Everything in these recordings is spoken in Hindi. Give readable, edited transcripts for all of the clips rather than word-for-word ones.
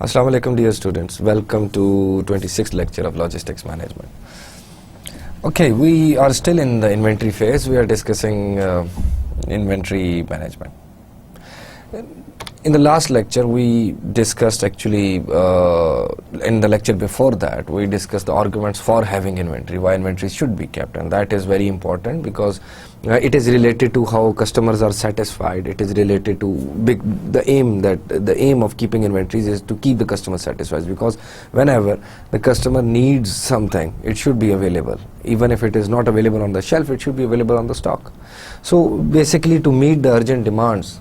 Assalamu alaikum dear students, welcome to 26th lecture of logistics management. Okay, we are still in the inventory phase. We are discussing inventory management. In the last lecture we discussed actually, in the lecture before that we discussed the arguments for having inventory, why inventory should be kept, and that is very important because it is related to how customers are satisfied. It is related to the aim of keeping inventories is to keep the customer satisfied, because whenever the customer needs something it should be available. Even if it is not available on the shelf, it should be available on the stock. So basically, to meet the urgent demands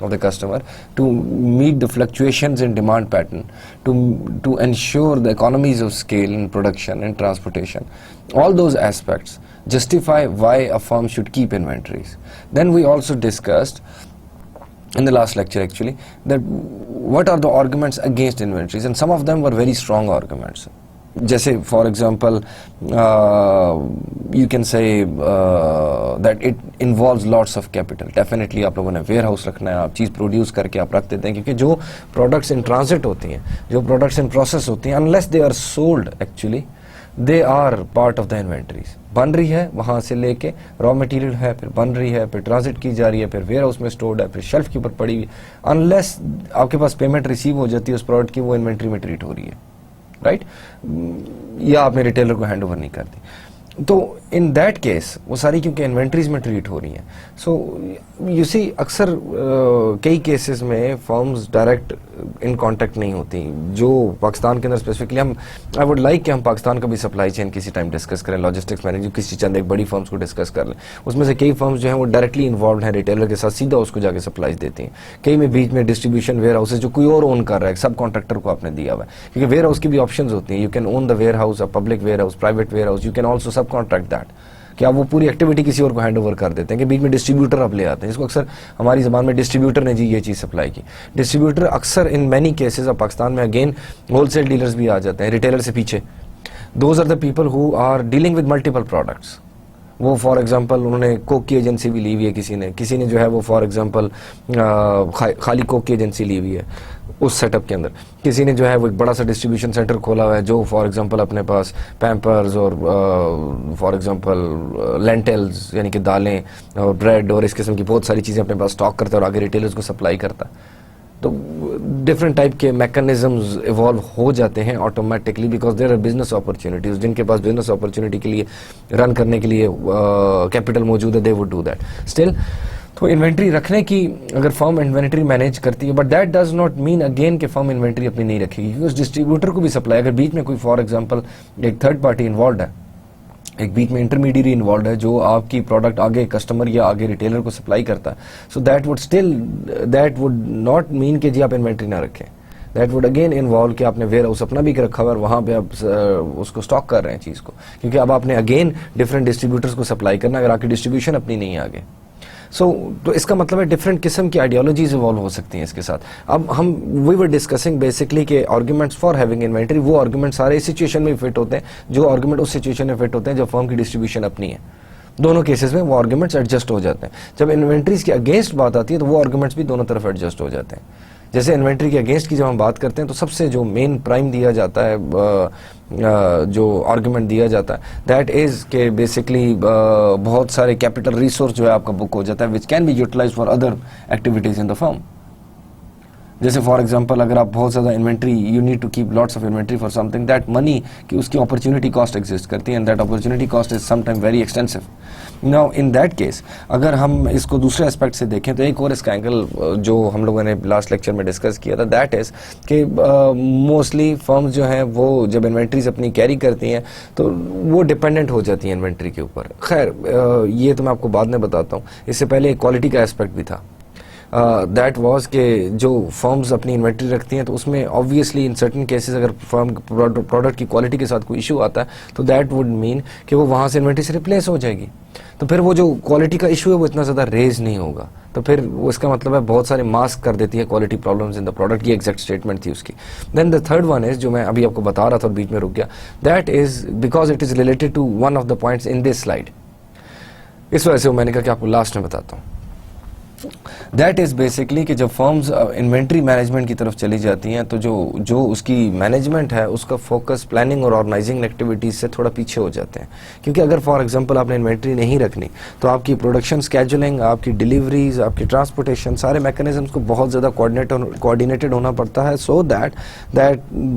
of the customer, to meet the fluctuations in demand pattern, to ensure the economies of scale in production and transportation, all those aspects justify why a firm should keep inventories. Then we also discussed in the last lecture actually that what are the arguments against inventories, and some of them were very strong arguments. जैसे for example, you can say that it involves lots of capital. Definitely आप लोगों ने warehouse रखना है, आप चीज़ produce करके आप रख देते हैं, क्योंकि जो products in transit होती हैं, जो products in process होती हैं, unless they are sold actually, they are part of the inventories. बन रही है वहाँ से लेके raw material है, फिर बन रही है, फिर transit की जा रही है, फिर warehouse में stored है, फिर shelf के ऊपर पड़ी हुई, unless आपके पास payment receive हो जाती है उस product की, वो inventory में treat हो रही है, राइट या आपने रिटेलर को हैंड ओवर नहीं कर दी, तो इन दैट केस वो सारी क्योंकि इन्वेंट्रीज में ट्रीट हो रही हैं. सो यू सी अक्सर कई केसेस में फर्म्स डायरेक्ट इन कांटेक्ट नहीं होती. जो पाकिस्तान के अंदर स्पेसिफिकली हम आई वुड लाइक कि हम पाकिस्तान का भी सप्लाई चेन किसी टाइम डिस्कस करें, लॉजिस्टिक्स मैनेजमेंट किसी चंद एक बड़ी फर्म्स को डिस्कस कर लें. उसमें से कई फर्म्स जो हैं वो डायरेक्टली इन्वॉल्व हैं रिटेलर के साथ, सीधा उसको जाके सप्लाईज देती हैं. कई में बीच में डिस्ट्रीब्यूशन वेयर हाउसेज जो कोई और ओन कर रहा है, सब कॉन्ट्रैक्टर को आपने दिया हुआ है, क्योंकि वेयर हाउस की भी ऑप्शंस होती हैं. You can own the warehouse, a public warehouse, private warehouse. You can also subcontract that, कि आप वो पूरी एक्टिविटी किसी और को हैंड ओवर कर देते हैं, कि बीच में डिस्ट्रीब्यूटर आप ले आते हैं. इसको अक्सर हमारी ज़बान में डिस्ट्रीब्यूटर ने जी ये चीज़ सप्लाई की. डिस्ट्रीब्यूटर अक्सर in many cases of Pakistan में अगेन होलसेल डीलर्स भी आ जाते हैं रिटेलर से पीछे. Those are the people who are dealing with multiple products. वो फॉर एग्जांपल उन्होंने कोक की एजेंसी भी ली हुई है, किसी ने जो है वो फॉर एग्जांपल खाली कोक की एजेंसी ली हुई है उस सेटअप के अंदर. किसी ने जो है वो एक बड़ा सा डिस्ट्रीब्यूशन सेंटर खोला हुआ है जो फॉर एग्जांपल अपने पास पैम्पर्स और फॉर एग्जांपल लेंटल्स यानी कि दालें और ब्रेड और इस किस्म की बहुत सारी चीज़ें अपने पास स्टॉक करता है और आगे रिटेलर्स को सप्लाई करता है. तो डिफरेंट टाइप के मैकेनिज्म्स इवॉल्व हो जाते हैं automatically, because there are business opportunities. जिनके पास बिजनेस अपॉर्चुनिटी के लिए रन करने के लिए कैपिटल मौजूद है, they would do that. Still तो इन्वेंट्री रखने की अगर फर्म इन्वेंट्री मैनेज करती है, but that does not mean again कि फर्म इन्वेंट्री अपनी नहीं रखेगी, क्योंकि उस डिस्ट्रीब्यूटर को भी सप्लाई, अगर बीच में कोई फॉर एग्जांपल एक थर्ड पार्टी इन्वॉल्व है, एक बीच में इंटरमीडिएट इन्वॉल्व है जो आपकी प्रोडक्ट आगे कस्टमर या आगे रिटेलर को सप्लाई करता है, so that would not mean कि जी आप इन्वेंट्री ना रखें. दैट वुड अगेन इन्वॉल्व कि आपने वेयर हाउस अपना भी रखा हुआ है और वहाँ पे आप उसको स्टॉक कर रहे हैं चीज़ को, क्योंकि अब आपने अगेन डिफरेंट डिस्ट्रीब्यूटर्स को सप्लाई करना, अगर आपकी डिस्ट्रीब्यूशन अपनी नहीं है आगे. तो इसका मतलब है डिफरेंट किस्म की आइडियोलॉजीज इवॉल्व हो सकती हैं इसके साथ. अब हम वी वर डिस्कसिंग बेसिकली के आर्गुमेंट्स फॉर हैविंग इन्वेंटरी, वो आर्गुमेंट सारे इस सिचुएशन में फिट होते हैं जो आर्गुमेंट उस सिचुएशन में फिट होते हैं जब फर्म की डिस्ट्रीब्यूशन अपनी है. दोनों केसेस में वो आर्गुमेंट्स एडजस्ट हो जाते हैं. जब इन्वेंट्रीज के अगेंस्ट बात आती है तो वो आर्गुमेंट्स भी दोनों तरफ एडजस्ट हो जाते हैं. जैसे इन्वेंट्री के अगेंस्ट की जब हम बात करते हैं तो सबसे जो मेन प्राइम दिया जाता है, जो आर्गुमेंट दिया जाता है, दैट इज़ के बेसिकली बहुत सारे कैपिटल रिसोर्स जो है आपका बुक हो जाता है, which can be utilise for other activities in the firm. जैसे फॉर एग्जांपल अगर आप बहुत ज़्यादा inventory, you need to keep lots of inventory for something, that money की उसकी अपॉर्चुनिटी कॉस्ट एग्जिस्ट करती है, and that opportunity cost is sometime very extensive. Now in that case अगर हम इसको दूसरे एस्पेक्ट से देखें तो एक और इसका एंगल जो हम लोगों ने लास्ट लेक्चर में डिस्कस किया था, दैट इज़ कि मोस्टली फर्म्स जो हैं वो जब इन्वेंट्रीज अपनी कैरी करती हैं तो वो डिपेंडेंट हो जाती हैं इन्वेंट्री के ऊपर. खैर ये तो मैं आपको बाद में बताता हूँ. इससे पहले एक क्वालिटी का एस्पेक्ट भी था, दैट वाज के जो फर्म्स अपनी इन्वेंट्री रखती हैं तो उसमें ऑब्वियसली इन सर्टन केसेस अगर फर्म प्रोडक्ट की क्वालिटी के साथ कोई इशू आता है तो दैट वुड मीन कि वो वहाँ से इन्वेंट्री से रिप्लेस हो जाएगी. तो फिर वो जो क्वालिटी का इशू है वो इतना ज़्यादा रेज नहीं होगा, तो फिर वो इसका मतलब है बहुत सारे मास्क कर देती है quality problems in the product. ये एग्जैक्ट स्टेटमेंट थी उसकी. Then the third one is जो मैं अभी आपको बता रहा था और बीच में रुक गया, that is because it is related to one of the points in this slide. इस वजह से मैंने कहा कि आपको लास्ट में बताता हूँ. दैट इज़ बेसिकली कि जब फर्म्स इन्वेंट्री मैनेजमेंट की तरफ चली जाती हैं तो जो उसकी मैनेजमेंट है उसका फोकस प्लानिंग और ऑर्गेनाइजिंग एक्टिविटीज़ से थोड़ा पीछे हो जाते हैं, क्योंकि अगर फॉर एग्जांपल आपने इन्वेंट्री नहीं रखनी तो आपकी प्रोडक्शन स्केजुलिंग, आपकी डिलीवरीज, आपकी ट्रांसपोर्टेशन, सारे मैकेनिज्म्स को बहुत ज़्यादा कोऑर्डिनेटेड होना पड़ता है, so that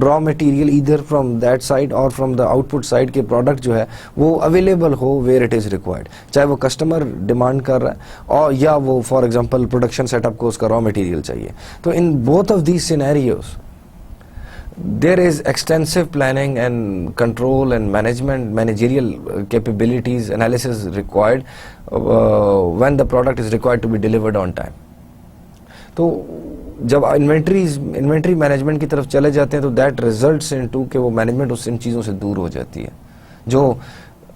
raw material either from that side और फ्रॉम द आउटपुट साइड के प्रोडक्ट जो है वो अवेलेबल हो वेयर इट इज़ रिक्वायर्ड, चाहे वो कस्टमर डिमांड कर रहा है और या वो फॉर एग्जांपल प्रोडक्शन सेटअप को उसका रॉ मटेरियल चाहिए. तो in both of these scenarios there is extensive planning and control and managerial capabilities analysis required when the product is required to be delivered on time. तो जब इन्वेंट्री मैनेजमेंट की तरफ चले जाते हैं तो दैट रिजल्ट्स इनटू कि वो मैनेजमेंट उस इन चीज़ों से दूर हो जाती है. जो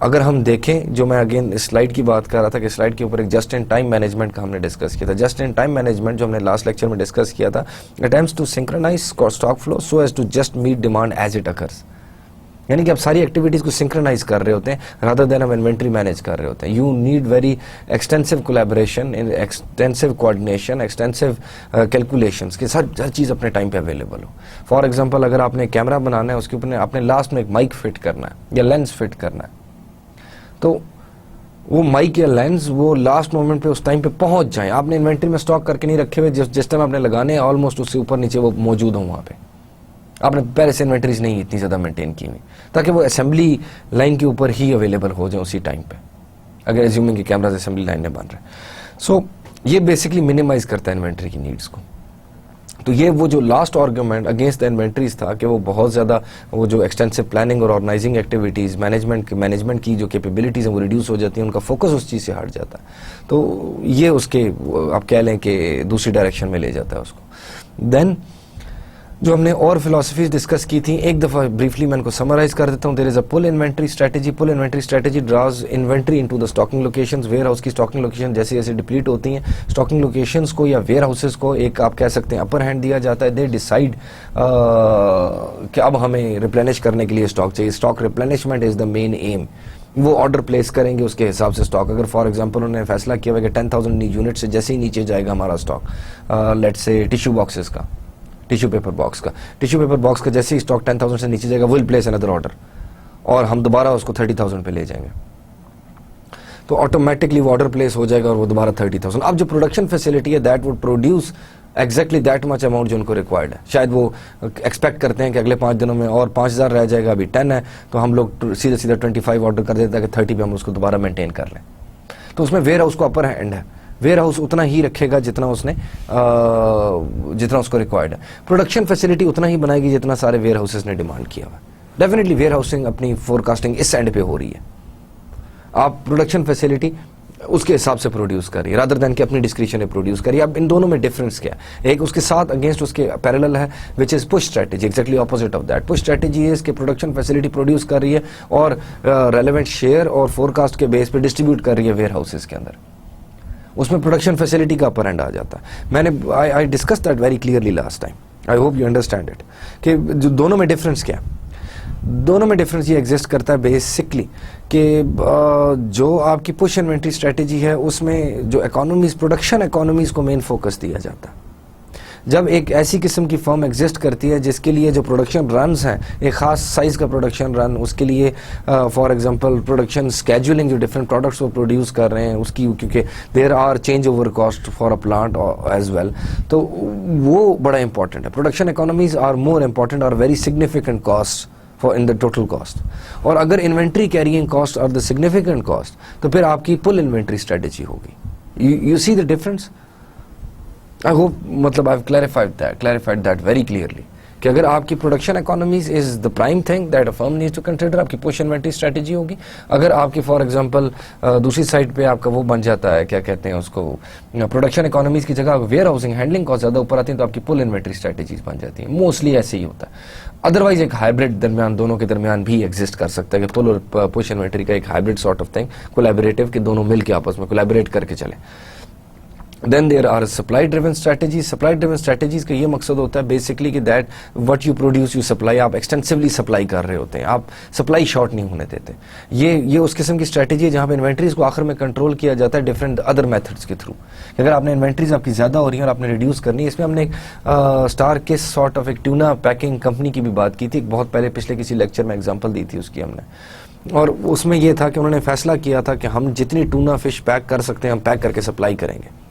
अगर हम देखें, जो मैं अगेन इस स्लाइड की बात कर रहा था कि स्लाइड के ऊपर एक जस्ट इन टाइम मैनेजमेंट का हमने डिस्कस किया था. जस्ट इन टाइम मैनेजमेंट जो हमने लास्ट लेक्चर में डिस्कस किया था, attempts to synchronise stock flow so as to just meet demand as it occurs. यानी कि आप सारी एक्टिविटीज़ को सिंक्रोनाइज कर रहे होते हैं रादर देन हम इन्वेंट्री मैनेज कर रहे होते हैं. You need very extensive collaboration, extensive coordination, extensive calculations कि हर चीज़ अपने टाइम पे अवेलेबल हो. फॉर एग्जांपल अगर आपने कैमरा बनाना है, उसके ऊपर आपने लास्ट में एक माइक फिट करना है या लेंस फिट करना है, तो वो माइक या लेंस वो लास्ट मोमेंट पे उस टाइम पे पहुंच जाए. आपने इन्वेंट्री में स्टॉक करके नहीं रखे हुए, जिस टाइम आपने लगाने हैं ऑलमोस्ट उससे ऊपर नीचे वो मौजूद हो वहाँ पे. आपने पहले से इन्वेंट्रीज नहीं इतनी ज़्यादा मेंटेन की हुई ताकि वो असेंबली लाइन के ऊपर ही अवेलेबल हो जाए उसी टाइम पे, अगर एज्यूमिंग कि कैमराज असेंबली लाइन में बन रहे हैं. सो ये बेसिकली मिनिमाइज करता है इन्वेंट्री की नीड्स को. तो ये वो जो last argument against the inventories था कि वो बहुत ज़्यादा वो जो एक्सटेंसिव प्लानिंग और ऑर्गेनाइजिंग एक्टिविटीज़, मैनेजमेंट की जो कैपेबिलिटीज़ हैं वो रिड्यूस हो जाती हैं, उनका फोकस उस चीज़ से हट जाता है. तो ये उसके आप कह लें कि दूसरी डायरेक्शन में ले जाता है उसको. देन जो हमने और फिलोसफीज डिस्कस की थी, एक दफ़ा ब्रीफली मैं इनको समराइज कर देता हूँ. There is a pull inventory strategy. Pull inventory strategy draws inventory into the stocking locations. Warehouse की स्टॉकिंग लोकेशन जैसे जैसे डिप्लीट होती हैं, स्टॉकिंग लोकेशंस को या वेयर हाउसेस को एक आप कह सकते हैं अपर हैंड दिया जाता है. दे डिसाइड कि अब हमें रिप्लेनिश करने के लिए स्टॉक चाहिए. Stock replenishment is the main M. वो ऑर्डर प्लेस करेंगे उसके हिसाब से स्टॉक. अगर फॉर एग्जांपल उन्होंने फैसला किया हुआ कि 10,000 यूनिट से जैसे ही नीचे जाएगा हमारा stock, let's say tissue boxes का, टिश्यू पेपर बॉक्स का जैसे ही स्टॉक 10,000 से नीचे जाएगा, विल प्लेस अनदर ऑर्डर और हम दोबारा उसको 30,000 पे ले जाएंगे. तो ऑटोमेटिकली वो ऑर्डर प्लेस हो जाएगा और वो दोबारा 30,000. अब जो प्रोडक्शन फैसिलिटी है that would produce exactly that much amount जो उनको रिक्वायर्ड है. शायद वो एक्सपेक्ट करते हैं कि अगले 5 दिनों में और 5,000 रह जाएगा, अभी 10 है, तो हम लोग सीधा 25 ऑर्डर कर देते हैं कि 30 पे हम उसको दोबारा मेंटेन कर लें. तो उसमें वेयर हाउस को अपर हैंड है. वेयर हाउस उतना ही रखेगा जितना उसको रिक्वायर्ड है. प्रोडक्शन फैसिलिटी उतना ही बनाएगी जितना सारे वेयर हाउसेस ने डिमांड किया हुआ. डेफिनेटली वेयर हाउसिंग अपनी फोरकास्टिंग इस एंड पे हो रही है. आप प्रोडक्शन फैसिलिटी उसके हिसाब से प्रोड्यूस करिए रादर देन कि अपनी डिस्क्रिप्शन में प्रोड्यूस करिए. अब इन दोनों में डिफरेंस क्या है? एक उसके साथ अगेंस्ट उसके पैरेलल है which is push strategy, exactly opposite of that. Push strategy is कि प्रोडक्शन फैसिलिटी प्रोड्यूस कर रही है और रेलेवेंट शेयर और फोरकास्ट के बेस पे डिस्ट्रीब्यूट कर रही है वेयर हाउसेस के अंदर. उसमें प्रोडक्शन फैसिलिटी का अपर एंड आ जाता है. मैंने I discuss that very clearly last time. I hope you understand it कि जो दोनों में डिफरेंस क्या है. दोनों में डिफरेंस ये एग्जिस्ट करता है बेसिकली कि जो आपकी पुश इन्वेंट्री स्ट्रेटेजी है उसमें जो इकोनॉमीज, प्रोडक्शन इकोनॉमीज को मेन फोकस दिया जाता है. जब एक ऐसी किस्म की फर्म एग्जिस्ट करती है जिसके लिए जो प्रोडक्शन रन्स हैं, एक ख़ास साइज़ का प्रोडक्शन रन, उसके लिए फॉर एग्जांपल प्रोडक्शन स्केजुलिंग जो डिफरेंट प्रोडक्ट्स वो प्रोड्यूस कर रहे हैं उसकी, क्योंकि there are change over cost for a plant as well, तो वो बड़ा इंपॉर्टेंट है. Production economies are more important और very significant cost for in the total cost. और अगर इन्वेंट्री कैरिंग कॉस्ट और द सिग्निफिकेंट कॉस्ट, तो फिर आपकी पुल इन्वेंट्री स्ट्रेटेजी होगी. You see the difference. I hope मतलब I've clarified that very clearly कि अगर आपकी production economies is the prime thing that a firm needs to consider, आपकी पुश इन्वेंट्री स्ट्रेटेजी होगी. अगर आपकी फॉर एग्जांपल दूसरी साइड पे आपका वो बन जाता है, क्या कहते हैं उसको, प्रोडक्शन इकोनॉमीज की जगह वेयर हाउसिंग हैंडलिंग कॉस्ट ज़्यादा ऊपर आती है, तो आपकी पुल इन्वेंट्री स्ट्रेटेजीज बन जाती है. मोस्टली ऐसे ही होता है. अदरवाइज एक हाइब्रिड दरमियान, दोनों के दरमियान भी एग्जिस्ट कर सकता है कि पुल और पुश इन्वेंट्री का एक hybrid sort of thing, collaborative, कि दोनों मिल के आपस में कोलैबोरेट करके चले. Then there are supply driven strategies. Supply driven strategies का ये मकसद होता है बेसिकली कि that what you produce you supply, आप एक्सटेंसिवली सप्लाई कर रहे होते हैं, आप सप्लाई शॉर्ट नहीं होने देते। ये उस किस्म की स्ट्रेटेजी है जहां पे इन्वेंट्रीज को आखिर में कंट्रोल किया जाता है डिफरेंट अदर मेथड्स के थ्रू। अगर आपने इन्वेंट्रीज आपकी ज्यादा हो रही है और आपने रिड्यूस करनी है, इसमें हमने एक स्टार किस सॉर्ट ऑफ एक ट्यूना पैकिंग कंपनी की भी बात की थी, बहुत पहले पिछले किसी लेक्चर में एग्जाम्पल दी थी उसकी हमने, और उसमें यह था कि उन्होंने फैसला किया था कि हम जितनी टूना फिश पैक कर सकते हैं हम पैक करके सप्लाई करेंगे,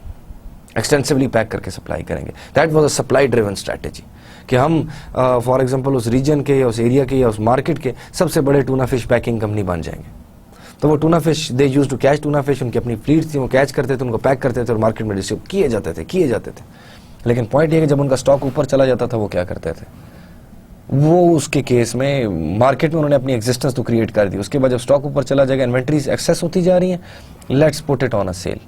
एक्सटेंसिवली पैक करके सप्लाई करेंगे। That was a supply driven strategy कि हम फॉर एग्जांपल उस रीजन के या उस एरिया के या उस मार्केट के सबसे बड़े टूना फिश पैकिंग कंपनी बन जाएंगे। तो वो tuna fish they used to catch tuna fish, उनकी अपनी फ्लीट थी, वो कैच करते थे, उनको पैक करते थे और मार्केट में डिस्ट्रीब्यूट किए जाते थे। लेकिन पॉइंट ये कि जब उनका स्टॉक ऊपर चला जाता था वो क्या करते थे, वो उसके केस में मार्केट में उन्होंने अपनी एग्जिस्टेंस तो क्रिएट कर दी। उसके बाद जब स्टॉक ऊपर चला जाएगा, इन्वेंट्रीज एक्सेस होती जा रही है, let's put it on a sale.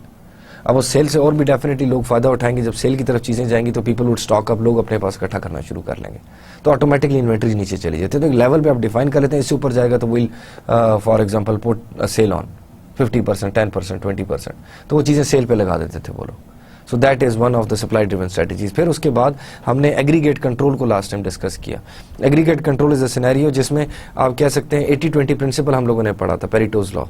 अब उस सेल से और भी डेफिनेटली लोग फायदा उठाएंगे। जब सेल की तरफ चीजें जाएंगी तो पीपल वुड स्टॉक अप, लोग अपने पास इकट्ठा करना शुरू कर लेंगे, तो ऑटोमेटिकली इन्वेंट्रीज नीचे चली जाती है। तो एक लेवल पे आप डिफाइन कर लेते हैं, इससे ऊपर जाएगा तो will for example put a sale on 50%, 10%, 20%, तो वो चीजें सेल पे लगा देते थे वो लोग। So that is one of the supply driven strategies. फिर उसके बाद हमने एग्रीगेट कंट्रोल को लास्ट टाइम डिस्कस किया। Aggregate control is a scenario जिसमें आप कह सकते हैं 80-20 प्रिंसिपल हम लोगों ने पढ़ा था, पेरेटोज लॉ,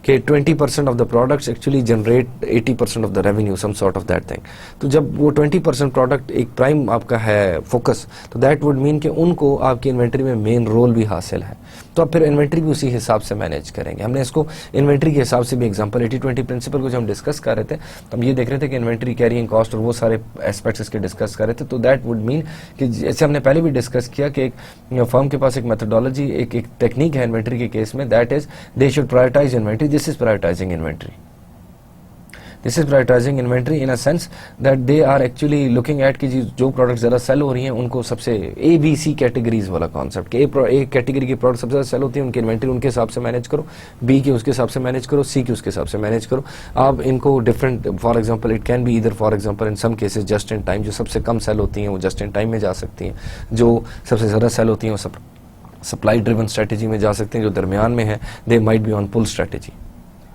कि 20% of the products actually generate 80% of the revenue, some sort of that thing. तो जब वो 20% प्रोडक्ट एक प्राइम आपका है फोकस, तो दैट वुड मीन कि उनको आपकी इन्वेंट्री में मेन रोल भी हासिल है, तो आप फिर इन्वेंट्री भी उसी हिसाब से मैनेज करेंगे। हमने इसको इन्वेंट्री के हिसाब से भी एग्जांपल 80-20 प्रिंसिपल को जब हम डिस्कस कर रहे थे तो हम ये देख रहे थे कि इन्वेंट्री, कैरिंग कॉस्ट और वो सारे एस्पेक्ट्स इसके डिस्कस कर रहे थे। तो दैट वुड मीन कि जैसे हमने पहले भी डिस्कस किया कि एक फर्म के पास एक मेथोडोलॉजी, एक टेक्निक है इन्वेंट्री के केस में, that is they should prioritise inventory. This is prioritising inventory. This is prioritising inventory in a sense that they are actually looking at कि जो प्रोडक्ट ज़्यादा सेल हो रही हैं उनको सबसे ABC कैटेगरीज वाला कॉन्सेप्ट कि ए कैटेगरी की प्रोडक्ट सबसे ज़्यादा सेल होती है, उनकी इन्वेंट्री उनके हिसाब से मैनेज करो, B की उसके हिसाब से मैनेज करो, C की उसके हिसाब से मैनेज करो। आप इनको different, for example it can be either for example in some cases just in time, जो सबसे कम सेल होती हैं वो जस्ट इन टाइम में जा सकती हैं, जो सबसे ज़्यादा सेल होती हैं वो सप्लाई ड्रिवन स्ट्रेटेजी में जा सकते हैं, जो दरमियान में है they might be on pull strategy.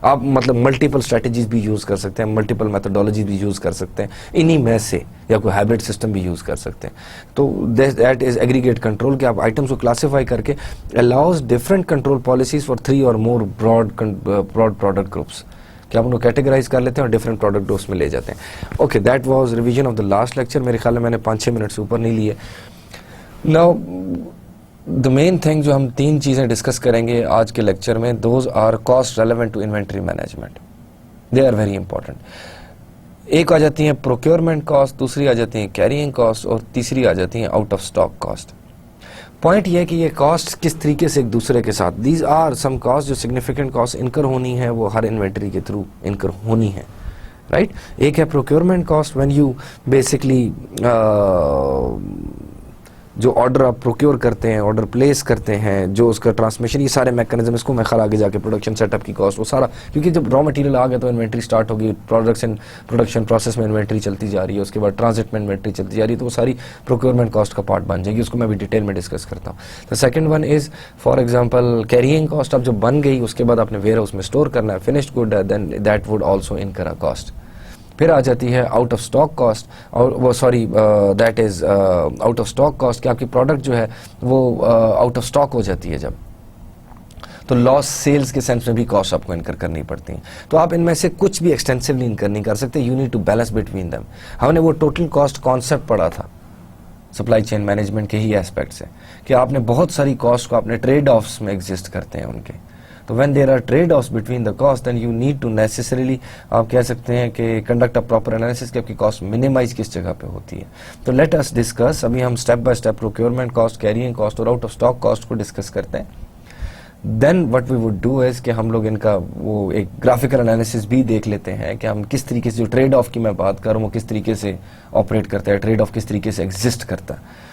आप मतलब मल्टीपल स्ट्रेटेजीज भी यूज कर सकते हैं, मल्टीपल मेथोडोलॉजीज भी यूज कर सकते हैं इन्हीं में से, या कोई हाइब्रिड सिस्टम भी यूज कर सकते हैं। तो दैट इज एग्रीगेट कंट्रोल कि आप आइटम्स को क्लासिफाई करके allows different control policies for 3 और मोर ब्रॉड प्रोडक्ट ग्रुप्स, कि आप उनको कैटेगराइज कर लेते हैं और डिफरेंट प्रोडक्ट ग्रुप्स में ले जाते हैं। Okay, that was revision of the last lecture. मेरे ख्याल में मैंने 5-6 मिनट से ऊपर नहीं लिए। नाउ द मेन थिंग जो हम 3 चीजें डिस्कस करेंगे आज के लेक्चर में, those are cost relevant to inventory management, they are very important. एक आ जाती है प्रोक्योरमेंट कॉस्ट, दूसरी आ जाती है कैरिंग कॉस्ट और तीसरी आ जाती है out of stock cost. Point ये है कि ये कॉस्ट किस तरीके से एक दूसरे के साथ, दीज आर सम कॉस्ट जो सिग्निफिकेंट कॉस्ट इनकर होनी है, वो हर इन्वेंट्री के थ्रू इनकर होनी है, राइट। एक है procurement cost, when you basically जो ऑर्डर आप प्रोक्योर करते हैं, ऑर्डर प्लेस करते हैं, जो उसका ट्रांसमिशन, ये सारे मैकेनिज्म, इसको मैं खैर आगे जाके प्रोडक्शन सेटअप की कॉस्ट, वो सारा, क्योंकि जब रॉ मटेरियल आ गया तो इन्वेंट्री स्टार्ट होगी, प्रोडक्शन प्रोसेस में इन्वेंट्री चलती जा रही है, उसके बाद ट्रांजिट में इन्वेंट्री चलती जा रही है, तो वो सारी प्रोक्योरमेंट कॉस्ट का पार्ट बन जाएगी, उसको मैं भी डिटेल में डिस्कस करता हूँ। तो second one is for example carrying cost. अब जब बन गई उसके बाद आपने वेयर हाउस में स्टोर करना है, फिनिश्ड गुड है, देन दैट वुड ऑल्सो इनकर अ कॉस्ट। फिर आ जाती है आउट ऑफ स्टॉक कॉस्ट, और वो sorry that is out of stock cost कि आपकी प्रोडक्ट जो है वो आउट ऑफ स्टॉक हो जाती है जब, तो लॉस सेल्स के सेंस में भी कॉस्ट आपको इनकर करनी पड़ती है। तो आप इनमें से कुछ भी एक्सटेंसिवली इनकर नहीं कर सकते, you need to balance between them. हमने वो टोटल कॉस्ट कॉन्सेप्ट पढ़ा था सप्लाई चेन मैनेजमेंट के ही एस्पेक्ट से, कि आपने बहुत सारी कॉस्ट को आपने ट्रेड ऑफ्स में एग्जिस्ट करते हैं उनके। तो when there are trade offs between the cost, then you need to necessarily, आप कह सकते हैं कि कंडक्ट अ प्रॉपर एनालिसिस कि आपकी कॉस्ट मिनिमाइज किस जगह पे होती है। तो लेट अस डिस्कस, अभी हम step by step procurement cost, carrying cost और आउट ऑफ स्टॉक कॉस्ट को डिस्कस करते हैं। Then what we would do is कि हम लोग इनका वो एक ग्राफिकल एनालिसिस भी देख लेते हैं कि हम किस तरीके से, जो ट्रेड ऑफ की मैं बात कर रहा हूँ, वो किस तरीके से ऑपरेट करता है, ट्रेड ऑफ किस तरीके से एग्जिस्ट करता है।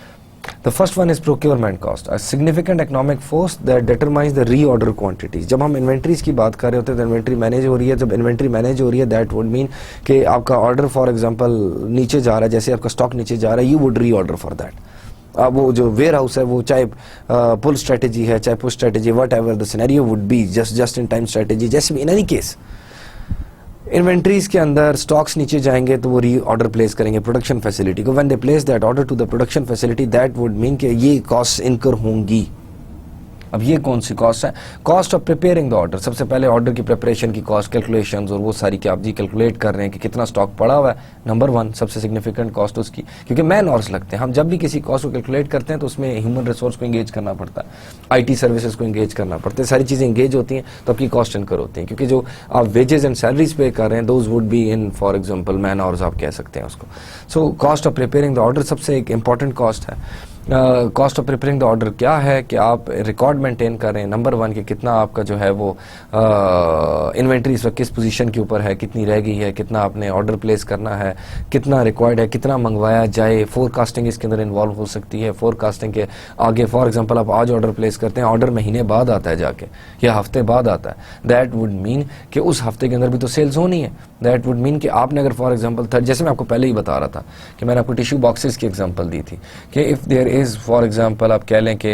The first one is procurement cost, a significant economic force that determines the reorder quantities. जब हम इन्वेंट्रीज की बात कर रहे होते हैं तो इन्वेंट्री मैनेज हो रही है, जब इन्वेंट्री मैनेज हो रही है दैट वुड मीन कि आपका ऑर्डर फॉर एग्जांपल नीचे जा रहा है, जैसे आपका स्टॉक नीचे जा रहा है, यू वुड री ऑर्डर फॉर दैट। अब वो जो वेयर हाउस है वो चाहे पुल स्ट्रेटेजी है, चाहे push strategy, what ever the scenario would be, just in time strategy, जैसे भी इन एनी केस इन्वेंट्रीज के अंदर स्टॉक्स नीचे जाएंगे तो वो री ऑर्डर प्लेस करेंगे प्रोडक्शन फैसिलिटी को। When they place that order to the production facility, that would mean कि ये कॉस्ट इनकर होंगी। अब ये कौन सी कॉस्ट है? Cost of preparing the order. सबसे पहले ऑर्डर की प्रिपरेशन की कॉस्ट, कैलकुलेशंस और वो सारी कि आप जी कैलकुलेट कर रहे हैं कि कितना स्टॉक पड़ा हुआ है, नंबर 1 सबसे सिग्निफिकेंट कॉस्ट उसकी, क्योंकि मैन आवर्स लगते हैं। हम जब भी किसी कॉस्ट को कैलकुलेट करते हैं तो उसमें ह्यूमन रिसोर्स को इंगेज करना पड़ता है, आईटी सर्विसेज को इंगेज करना पड़ता है, सारी चीज़ें इंगेज होती हैं तो आपकी कॉस्ट इनकर होती हैं। क्योंकि जो आप वेजेस एंड सैलरीज पे कर रहे हैं those would be in for example man hours आप कह सकते हैं उसको। So cost of preparing the order सबसे एक इंपॉर्टेंट कॉस्ट है। Cost of preparing the order क्या है कि आप रिकॉर्ड मेंटेन कर रहे हैं नंबर 1 कि कितना आपका जो है वो इन्वेंट्री इस वक्त किस पोजीशन के ऊपर है, कितनी रह गई है, कितना आपने ऑर्डर प्लेस करना है, कितना रिक्वायर्ड है, कितना मंगवाया जाए। फोरकास्टिंग इसके अंदर इन्वॉल्व हो सकती है। फोरकास्टिंग के आगे फॉर एग्जांपल आप आज ऑर्डर प्लेस करते हैं, ऑर्डर महीने बाद आता है जाके या हफ्ते बाद आता है, दैट वुड मीन कि उस हफ्ते के अंदर भी तो सेल्स होनी है। दैट वुड मीन कि आपने अगर फॉर एग्जांपल जैसे मैं आपको पहले ही बता रहा था कि मैंने आपको टिश्यू बॉक्सेस की एग्जांपल दी थी कि if there is for example आप कह लें कि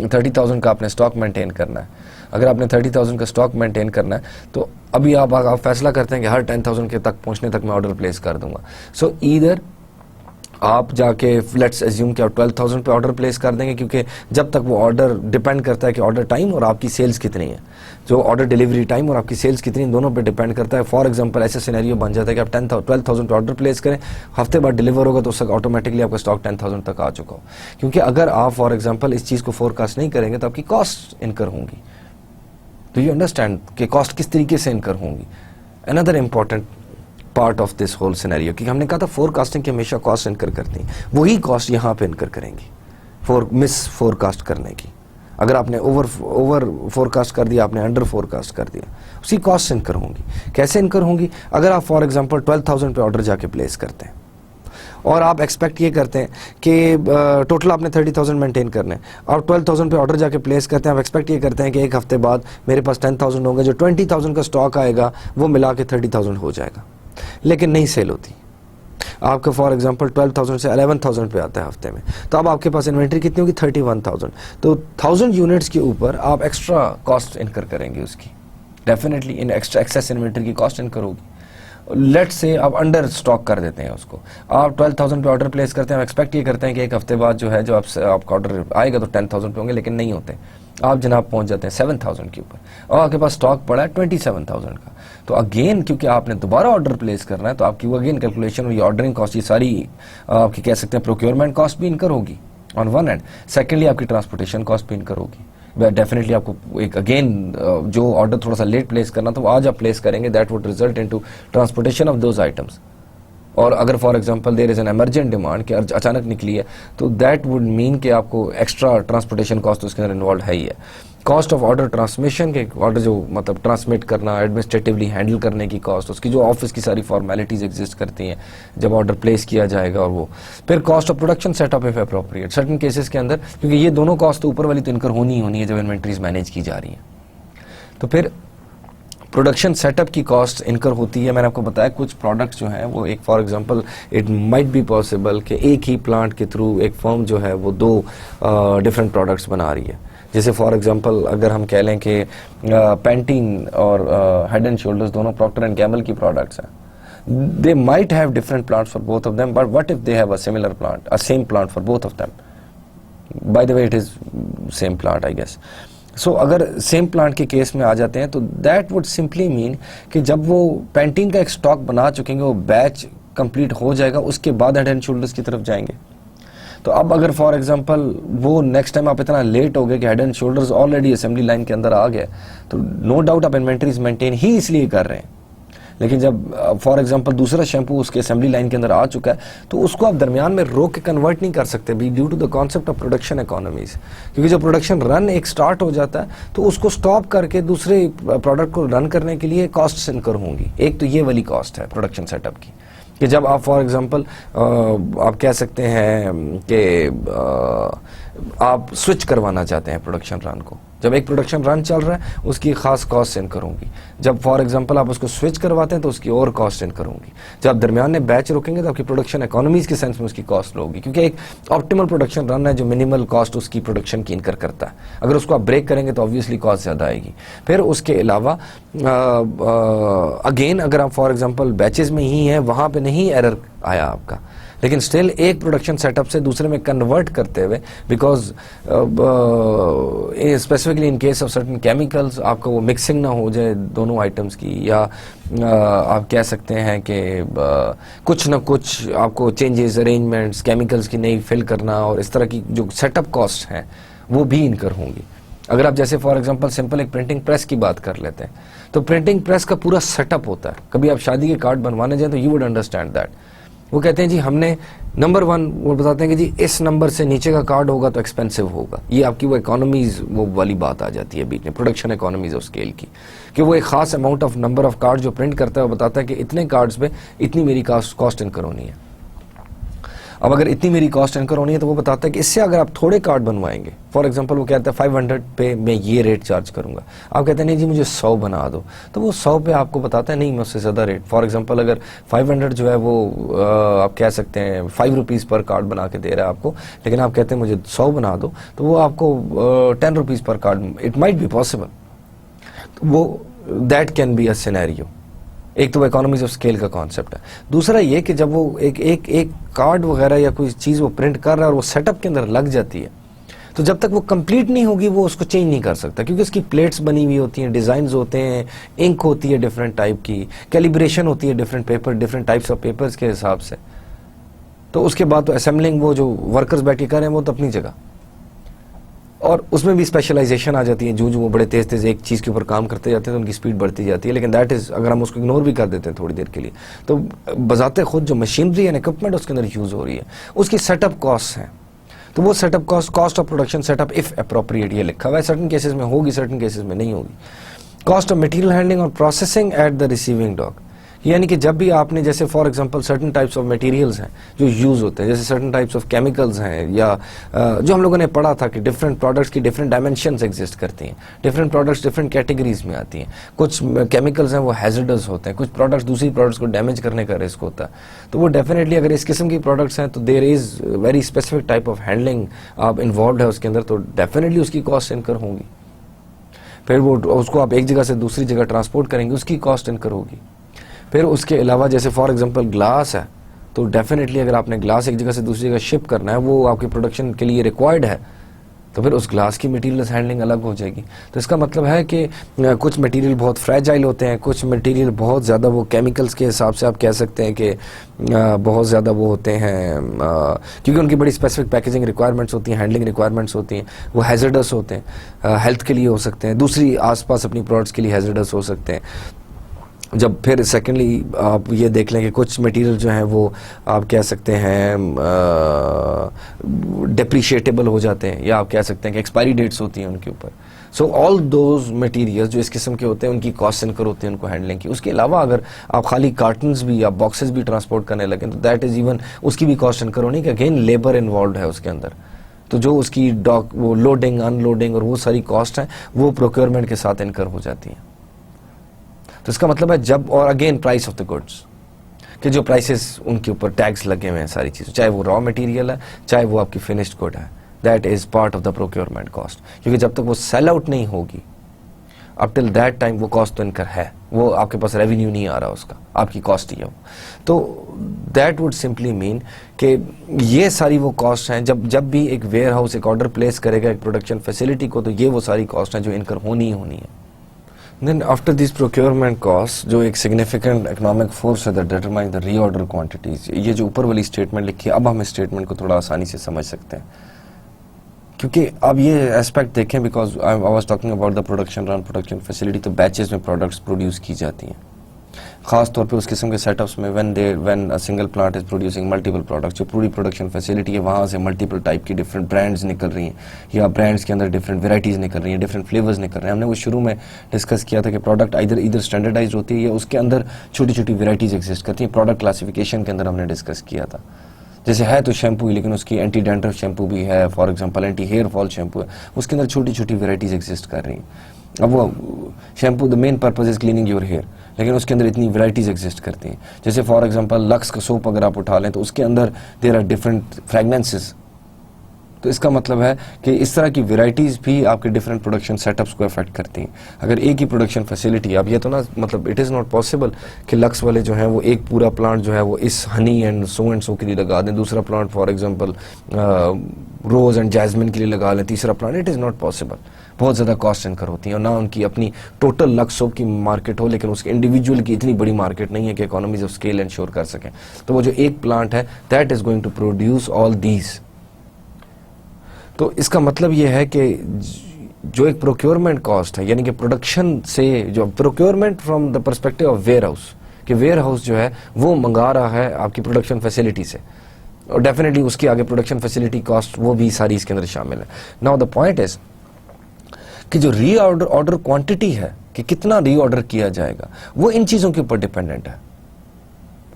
30,000 का आपने स्टॉक मेंटेन करना है। अगर आपने 30,000 का स्टॉक मेंटेन करना है तो अभी आप फैसला करते हैं कि हर 10,000 के तक पहुंचने तक मैं ऑर्डर प्लेस कर दूंगा। सो ईदर आप जाके लेट्स एज्यूम कि आप 12,000 पे ऑर्डर प्लेस कर देंगे, क्योंकि जब तक वो ऑर्डर डिपेंड करता है कि ऑर्डर टाइम और आपकी सेल्स कितनी है, जो ऑर्डर डिलीवरी टाइम और आपकी सेल्स कितनी, दोनों पे डिपेंड करता है। फॉर एग्जांपल ऐसे सिनेरियो बन जाता है कि आप 12,000 पे ऑर्डर प्लेस करें, हफ्ते बाद डिलीवर होगा तो उसका ऑटोमेटिकली आपका स्टॉक 10,000 तक आ चुका हो। क्योंकि अगर आप फॉर एग्जाम्पल इस चीज़ को फोरकास्ट नहीं करेंगे तो आपकी कॉस्ट इनकर होंगी। तो यू अंडरस्टैंड कि कॉस्ट किस तरीके से इनकर होंगी। Another important part of this whole scenario, क्योंकि हमने कहा था फोरकास्टिंग की हमेशा कॉस्ट इनकर करती हैं, वही कॉस्ट यहाँ पे इनकर करेंगी मिस फोरकास्ट करने की। अगर आपने ओवर फोरकास्ट कर दिया, आपने अंडर फोरकास्ट कर दिया, उसी कॉस्ट इनकर होंगी। कैसे इनकर होंगी? अगर आप फॉर एग्जांपल 12,000 पे ऑर्डर जाके प्लेस करते हैं और आप एक्सपेक्ट ये करते हैं कि टोटल आपने 30,000 मेंटेन करने हैं, आप 12,000 पे ऑर्डर जाके प्लेस करते हैं, आप एक्सपेक्ट ये करते हैं कि एक हफ्ते बाद मेरे पास 10,000 होंगे, जो 20,000 का स्टॉक आएगा वो मिला के 30,000 हो जाएगा, लेकिन नहीं सेल होती। आपका फॉर एग्जांपल 12,000 से 11,000 पे आता है हफ्ते में, तो अब आपके पास इन्वेंट्री कितनी होगी? 31,000। तो 1000 यूनिट्स के ऊपर आप एक्स्ट्रा कॉस्ट इनकर करेंगे उसकी, definitely in extra excess inventory की कॉस्ट इनकर होगी। लेट्स से आप अंडर स्टॉक कर देते हैं उसको, आप 12,000 पे ऑर्डर प्लेस करते हैं, आप एक्सपेक्ट ये करते हैं कि एक हफ्ते बाद जो है जो आपका ऑर्डर आएगा तो 10,000 पे होंगे, लेकिन नहीं होते। आप जनाब पहुंच जाते हैं 7,000 के ऊपर और आपके पास स्टॉक पड़ा है 27,000 का। तो अगेन क्योंकि आपने दोबारा ऑर्डर प्लेस करना है तो आपकी वो अगेन कैलकुलेशन और ये ऑर्डरिंग कॉस्ट, ये सारी आपकी कह सकते हैं प्रोक्योरमेंट कॉस्ट भी इनकर होगी ऑन वन एंड। सेकेंडली आपकी ट्रांसपोर्टेशन कॉस्ट भी इनकर होगी। डेफिनेटली आपको एक अगेन जो ऑर्डर थोड़ा सा लेट प्लेस करना था वो आज आप प्लेस करेंगे, that would result into transportation of those items. और अगर for example there is an emergent demand कि अचानक निकली है तो दैट वुड मीन कि आपको एक्स्ट्रा ट्रांसपोर्टेशन कॉस्ट उसके अंदर इन्वॉल्व है ही है। कॉस्ट ऑफ ऑर्डर ट्रांसमिशन के ऑर्डर जो मतलब ट्रांसमिट करना, एडमिनिस्ट्रेटिवली हैंडल करने की कॉस्ट, उसकी जो ऑफिस की सारी फॉर्मेलिटीज एग्जिस्ट करती हैं जब ऑर्डर प्लेस किया जाएगा, और वो फिर cost of production setup if appropriate certain cases के अंदर, क्योंकि ये दोनों कॉस्ट तो ऊपर वाली तो इनकर होनी ही होनी है जब इन्वेंट्रीज मैनेज की जा रही हैं। तो फिर प्रोडक्शन सेटअप की कॉस्ट इनकर होती है। मैंने आपको बताया कुछ प्रोडक्ट्स जो हैं वो एक for example it might be possible कि एक ही प्लांट के थ्रू एक फर्म जो है वो 2 डिफरेंट प्रोडक्ट्स बना रही है। जैसे फॉर एग्जांपल अगर हम कह लें कि पैंटीन और हेड एंड शोल्डर्स दोनों प्रॉक्टर एंड गैम्बल की प्रोडक्ट्स हैं, they might have different plants for both of them, but what if they have a similar plant, a same plant for both of them? By the way, it is same plant, I guess. So अगर सेम प्लांट के केस में आ जाते हैं तो दैट वुड सिंपली मीन कि जब वो पैंटीन का एक स्टॉक बना चुकेंगे, वो बैच कंप्लीट हो जाएगा, उसके बाद हेड एंड शोल्डर्स की तरफ जाएंगे। तो अब अगर फॉर एग्जांपल वो नेक्स्ट टाइम आप इतना लेट हो गए कि head and shoulders already assembly line के अंदर आ गए, तो नो डाउट आप इन्वेंट्रीज मेंटेन ही इसलिए कर रहे हैं। लेकिन जब फॉर एग्जांपल दूसरा शैम्पू उसके असेंबली लाइन के अंदर आ चुका है तो उसको आप दरमियान में रोक के कन्वर्ट नहीं कर सकते be due to the concept of production economies. क्योंकि जब प्रोडक्शन रन एक स्टार्ट हो जाता है तो उसको स्टॉप करके दूसरे प्रोडक्ट को रन करने के लिए कॉस्ट इनकर होंगी। एक तो ये वाली कॉस्ट है प्रोडक्शन सेटअप की कि जब आप फॉर एग्जांपल आप कह सकते हैं कि आप स्विच करवाना चाहते हैं प्रोडक्शन रन को, जब एक प्रोडक्शन रन चल रहा है उसकी खास कॉस्ट इनकर होंगी, जब फॉर एग्जांपल आप उसको स्विच करवाते हैं तो उसकी और कॉस्ट इनकर होंगी, जब दरमियान में बैच रुकेंगे तो आपकी प्रोडक्शन इकोनॉमीज के सेंस में उसकी कॉस्ट लो होगी, क्योंकि एक ऑप्टिमल प्रोडक्शन रन है जो मिनिमल कॉस्ट उसकी प्रोडक्शन की इनकर करता है। अगर उसको आप ब्रेक करेंगे तो ऑब्वियसली कॉस्ट ज़्यादा आएगी। फिर उसके अलावा अगेन अगर आप फॉर एग्जांपल बैचेस में ही हैं, वहाँ पे नहीं एरर आया आपका, लेकिन स्टिल एक प्रोडक्शन सेटअप से दूसरे में कन्वर्ट करते हुए, because specifically in case of certain chemicals आपको वो मिक्सिंग ना हो जाए दोनों आइटम्स की, या आप कह सकते हैं कि कुछ ना कुछ आपको चेंजेस अरेंजमेंट्स केमिकल्स की नई फिल करना और इस तरह की जो सेटअप कॉस्ट हैं वो भी इनकर होंगी। अगर आप जैसे फॉर एग्जांपल सिंपल एक प्रिंटिंग प्रेस की बात कर लेते हैं, तो प्रिंटिंग प्रेस का पूरा सेटअप होता है। कभी आप शादी के कार्ड बनवाने जाएं तो यू वुड अंडरस्टैंड दैट। वो कहते हैं जी हमने नंबर 1 वो बताते हैं कि जी इस नंबर से नीचे का कार्ड होगा तो एक्सपेंसिव होगा। ये आपकी वो इकोनॉमीज वो वाली बात आ जाती है बीच में, प्रोडक्शन इकोनॉमीज ऑफ स्केल की, कि वो एक खास amount of number of card जो प्रिंट करता है वो बताता है कि इतने कार्ड्स पे इतनी मेरी कॉस्ट इनकर होनी है। अब अगर इतनी मेरी कॉस्ट इनकर होनी है तो वो बताता है कि इससे अगर आप थोड़े कार्ड बनवाएंगे, फॉर एग्जांपल वो कहता है 500 पे मैं ये रेट चार्ज करूंगा, आप कहते हैं नहीं जी मुझे 100 बना दो, तो वो 100 पे आपको बताता है नहीं मैं उससे ज़्यादा रेट, फॉर एग्जांपल अगर 500 जो है वो आप कह सकते हैं 5 रुपीज़ पर कार्ड बना के दे रहा है आपको, लेकिन आप कहते हैं मुझे 100 बना दो, तो वो आपको 10 रुपीज़ पर card, it might be possible, वो that can be a scenario. एक तो इकोनॉमीज ऑफ स्केल का कॉन्सेप्ट है। दूसरा ये कि जब वो एक कार्ड वगैरह या कोई चीज़ वो प्रिंट कर रहा है और वो सेटअप के अंदर लग जाती है, तो जब तक वो कंप्लीट नहीं होगी वो उसको चेंज नहीं कर सकता, क्योंकि उसकी प्लेट्स बनी हुई होती हैं, डिज़ाइंस होते हैं, इंक होती है डिफरेंट टाइप की, कैलिब्रेशन होती है different paper different types of papers के हिसाब से। तो उसके बाद तो असेंबलिंग वो जो वर्कर्स बैठ के कर रहे हैं वो तो अपनी जगह, और उसमें भी स्पेशलाइजेशन आ जाती है, जो वो बड़े तेज तेज एक चीज़ के ऊपर काम करते जाते हैं तो उनकी स्पीड बढ़ती जाती है। लेकिन दैट इज़ अगर हम उसको इग्नोर भी कर देते हैं थोड़ी देर के लिए, तो बजाते खुद जो मशीनरी एंड इक्विपमेंट उसके अंदर यूज़ हो रही है उसकी सेटअप कॉस्ट हैं, तो वो setup cost of production setup if appropriate ये लिखा हुआ है, सर्टन केसेस में होगी सर्टन केसेस में नहीं होगी। कॉस्ट ऑफ मटेरियल हैंडलिंग और processing at the receiving dock, यानी कि जब भी आपने जैसे for example certain types of materials हैं जो यूज़ होते हैं, जैसे सर्टन टाइप्स ऑफ केमिकल्स हैं, या जो हम लोगों ने पढ़ा था कि डिफरेंट प्रोडक्ट्स की डिफरेंट डायमेंशंस एग्जिस्ट करती हैं, डिफरेंट प्रोडक्ट्स डिफरेंट कैटेगरीज में आती हैं। कुछ केमिकल्स हैं वो हैजर्डस होते हैं, कुछ प्रोडक्ट्स दूसरी प्रोडक्ट्स को डैमेज करने का रिस्क होता है, तो वो डेफिनेटली अगर इस किस्म की प्रोडक्ट्स हैं तो there is very specific type of handling आप इन्वॉल्व है उसके अंदर, तो डेफिनेटली उसकी कॉस्ट इनकर होगी। फिर वो उसको आप एक जगह से दूसरी जगह ट्रांसपोर्ट करेंगे, उसकी कॉस्ट इनकर होगी। फिर उसके अलावा जैसे फॉर एग्जांपल ग्लास है, तो डेफिनेटली अगर आपने ग्लास एक जगह से दूसरी जगह शिप करना है, वो आपके प्रोडक्शन के लिए रिक्वायर्ड है, तो फिर उस ग्लास की मटेरियल हैंडलिंग अलग हो जाएगी। तो इसका मतलब है कि कुछ मटेरियल बहुत फ्रेजाइल होते हैं, कुछ मटेरियल बहुत ज़्यादा वो केमिकल्स के हिसाब से आप कह सकते हैं कि बहुत ज़्यादा वो होते हैं, क्योंकि उनकी बड़ी स्पेसिफिक पैकेजिंग रिक्वायरमेंट्स होती हैं, हैंडलिंग रिक्वायरमेंट्स होती हैं, वो हैजर्डस होते हैं, हेल्थ के लिए हो सकते हैं, दूसरी आसपास अपनी प्रोडक्ट्स के लिए हैजर्डस हो सकते हैं। जब फिर सेकेंडली आप ये देख लें कि कुछ मटेरियल जो हैं वो आप कह सकते हैं डेप्रिशिएटेबल हो जाते हैं, या आप कह सकते हैं कि एक्सपायरी डेट्स होती हैं उनके ऊपर। सो ऑल दोज मटेरियल्स जो इस किस्म के होते हैं उनकी कॉस्ट इनकर होती है उनको हैंडलिंग की। उसके अलावा अगर आप खाली कार्टन्स भी या बॉक्सेस भी ट्रांसपोर्ट करने लगें तो दैट इज़ इवन उसकी भी कॉस्ट इनकर होनी, कि अगेन लेबर इन्वॉल्व है उसके अंदर, तो जो उसकी वो लोडिंग अनलोडिंग और वो सारी कॉस्ट हैं वो प्रोक्योरमेंट के साथ इनकर हो जाती हैं। तो इसका मतलब है जब, और again price of the goods, कि जो प्राइसेस उनके ऊपर टैग्स लगे हुए हैं सारी चीज़ें, चाहे वो रॉ मटेरियल है चाहे वो आपकी फिनिश्ड गुड है, that is part of the procurement cost, क्योंकि जब तक वो सेल आउट नहीं होगी अप टिल दैट टाइम वो कॉस्ट तो इनकर है, वो आपके पास रेवेन्यू नहीं आ रहा उसका, आपकी कॉस्ट ही है वो। तो दैट वुड सिंपली मीन कि ये सारी वो कॉस्ट हैं, जब भी एक वेयर हाउस एक ऑर्डर प्लेस करेगा एक प्रोडक्शन फैसिलिटी को, तो ये वो सारी कॉस्ट हैं जो इनकर होनी ही होनी है। Then after these procurement costs, जो एक significant economic force है that determine the reorder quantities, ये जो ऊपर वाली स्टेटमेंट लिखी है, अब हम इस स्टेटमेंट को थोड़ा आसानी से समझ सकते हैं, क्योंकि अब ये एस्पेक्ट देखें, because I was talking about the production run production facility, तो बैचेस में प्रोडक्ट्स प्रोड्यूस की जाती हैं, खास तौर पे उस किस्म के सेटअप्स में when a single plant is producing multiple products, जो पूरी प्रोडक्शन फैसिलिटी है वहाँ से मल्टीपल टाइप की डिफरेंट ब्रांड्स निकल रही हैं, या ब्रांड्स के अंदर डिफरेंट वेराइटीज़ निकल रही हैं, डिफरेंट फ्लेवर्स निकल रहे हैं। हमने वो शुरू में डिस्कस किया था कि प्रोडक्ट इधर स्टैंडर्डाइज होती है या उसके अंदर छोटी छोटी वेराइटीज़ एग्जिस्ट करती हैं, प्रोडक्ट क्लासिफिकेशन के अंदर हमने डिस्कस किया था। जैसे है तो शैम्पू ही, लेकिन उसकी एंटी डैंड्रफ शैम्पू भी है, for example anti hair fall shampoo है, उसके अंदर छोटी छोटी वेराइटीज एग्जिस्ट कर रही हैं। अब वो shampoo the main purpose is cleaning your hair, लेकिन उसके अंदर इतनी वेराइटीज एग्जिस्ट करती हैं। जैसे फॉर एग्जांपल लक्स का सोप अगर आप उठा लें तो उसके अंदर देयर आर डिफरेंट फ्रेगनेंसेस। तो इसका मतलब है कि इस तरह की वेराइटीज़ भी आपके डिफरेंट प्रोडक्शन सेटअप्स को अफेक्ट करती हैं। अगर एक ही प्रोडक्शन फैसिलिटी, अब ये तो ना मतलब इट इज़ नॉट पॉसिबल कि लक्स वाले जो हैं वो एक पूरा प्लांट जो है वो इस हनी एंड सो के लिए लगा दें, दूसरा plant for example rose and jasmine के लिए लगा लें, तीसरा plant, it is not possible. बहुत ज़्यादा कॉस्ट इनकर होती है और ना उनकी अपनी टोटल लक्स सोप की मार्केट हो, लेकिन उसके इंडिविजुअल की इतनी बड़ी मार्केट नहीं है कि इकोनॉमीज ऑफ स्केल इंश्योर कर सकें। तो वो जो एक प्लांट है that is going to produce all these. तो इसका मतलब ये है कि जो एक प्रोक्योरमेंट कॉस्ट है, यानी कि प्रोडक्शन से जो procurement from the perspective of warehouse, कि वेयर हाउस जो है वो मंगा रहा है आपकी प्रोडक्शन फैसिलिटी से, और डेफिनेटली उसकी आगे प्रोडक्शन फैसिलिटी कॉस्ट वो भी सारी इसके अंदर शामिल है। नाउ द पॉइंट इज कि जो ऑर्डर क्वांटिटी है कि कितना रीऑर्डर किया जाएगा, वो इन चीज़ों के ऊपर डिपेंडेंट है,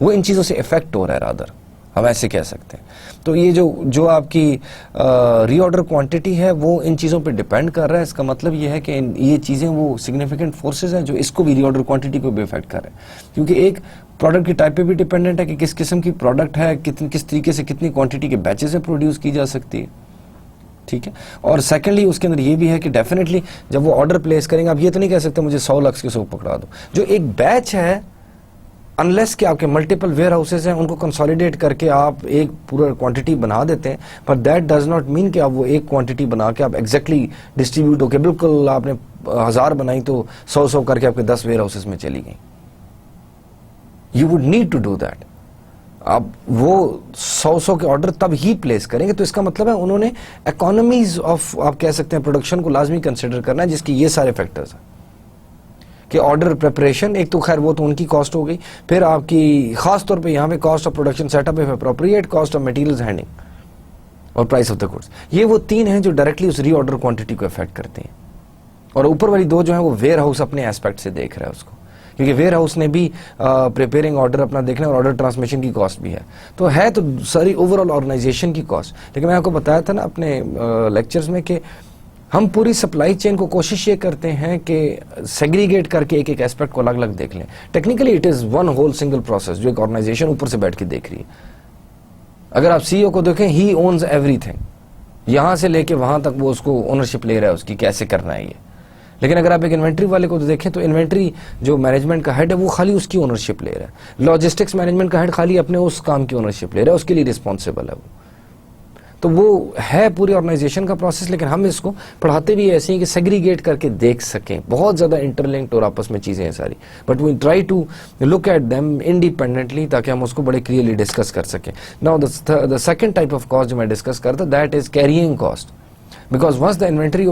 वो इन चीज़ों से इफेक्ट हो रहा है, रादर हम ऐसे कह सकते हैं। तो ये जो आपकी रीऑर्डर क्वांटिटी है वो इन चीज़ों पे डिपेंड कर रहा है। इसका मतलब ये है कि ये चीज़ें वो सिग्निफिकेंट फोर्सेस हैं जो इसको भी रीऑर्डर क्वांटिटी को भी इफेक्ट कर रहे हैं, क्योंकि एक प्रोडक्ट की टाइप पे भी डिपेंडेंट है कि किस किस्म की प्रोडक्ट है, किस तरीके से कितनी क्वांटिटी के बैचेस में प्रोड्यूस की जा सकती है, ठीक है। और सेकेंडली उसके अंदर ये भी है कि डेफिनेटली जब वो ऑर्डर प्लेस करेंगे, आप ये तो नहीं कह सकते मुझे 100 लक्स के सोप पकड़ा दो। जो एक बैच है, अनलेस कि आपके मल्टीपल वेयर हाउसेज हैं, उनको कंसोलिडेट करके आप एक पूरा क्वांटिटी बना देते हैं, पर दैट डज नॉट मीन कि आप वो एक क्वांटिटी बना के आप एग्जैक्टली डिस्ट्रीब्यूट होके, बिल्कुल आपने 1000 बनाई तो 100 करके आपके 10 वेयर हाउसेज में चली गई। You would need to do that. आप वो 100 के ऑर्डर तब ही प्लेस करेंगे, तो इसका मतलब है उन्होंने इकोनॉमीज ऑफ, आप कह सकते हैं, प्रोडक्शन को लाजमी कंसिडर करना है, जिसकी ये सारे फैक्टर्स हैं कि ऑर्डर प्रिपरेशन, एक तो खैर वो तो उनकी कॉस्ट हो गई, फिर आपकी खास तौर पे यहाँ पे कॉस्ट ऑफ प्रोडक्शन सेटअप है, appropriate cost of materials handling और प्राइस ऑफ द गुड्स। ये वो 3 हैं जो डायरेक्टली उस रीऑर्डर क्वांटिटी को अफेक्ट करते हैं। और ऊपर वाली 2 जो है वो वेयर हाउस अपने एस्पेक्ट से देख रहा है उसको, क्योंकि वेयर हाउस ने भी प्रिपेयरिंग ऑर्डर अपना देखना है और ऑर्डर ट्रांसमिशन की कॉस्ट भी है। तो है तो सारी ओवरऑल ऑर्गेनाइजेशन की कॉस्ट। लेकिन मैं आपको बताया था ना अपने लेक्चर्स में कि हम पूरी सप्लाई चेन को कोशिश ये करते हैं कि सेग्रीगेट करके एक एक एस्पेक्ट को अलग अलग देख लें। Technically it is one whole single process जो एक ऑर्गेनाइजेशन ऊपर से बैठ के देख रही है। अगर आप सीईओ को देखें, ही ओन्स एवरीथिंग, यहाँ से लेके वहाँ तक वो उसको ओनरशिप ले रहा है उसकी, कैसे करना है ये। लेकिन अगर आप एक इन्वेंट्री वाले को तो देखें तो इन्वेंट्री जो मैनेजमेंट का हेड है वो खाली उसकी ओनरशिप ले रहा है। लॉजिस्टिक्स मैनेजमेंट का हेड खाली अपने उस काम की ओनरशिप ले रहा है, उसके लिए रिस्पॉन्सिबल है वो। तो वो है पूरी ऑर्गेनाइजेशन का प्रोसेस, लेकिन हम इसको पढ़ाते भी ऐसे ही कि सेग्रीगेट करके देख सकें। बहुत ज़्यादा इंटरलिंक्ड और आपस में चीज़ें हैं सारी, but we try to look at them independently ताकि हम उसको बड़े क्लियरली डिस्कस कर सकें। Now the second type of cost जो मैं डिस्कस करता that is carrying cost, because once the inventory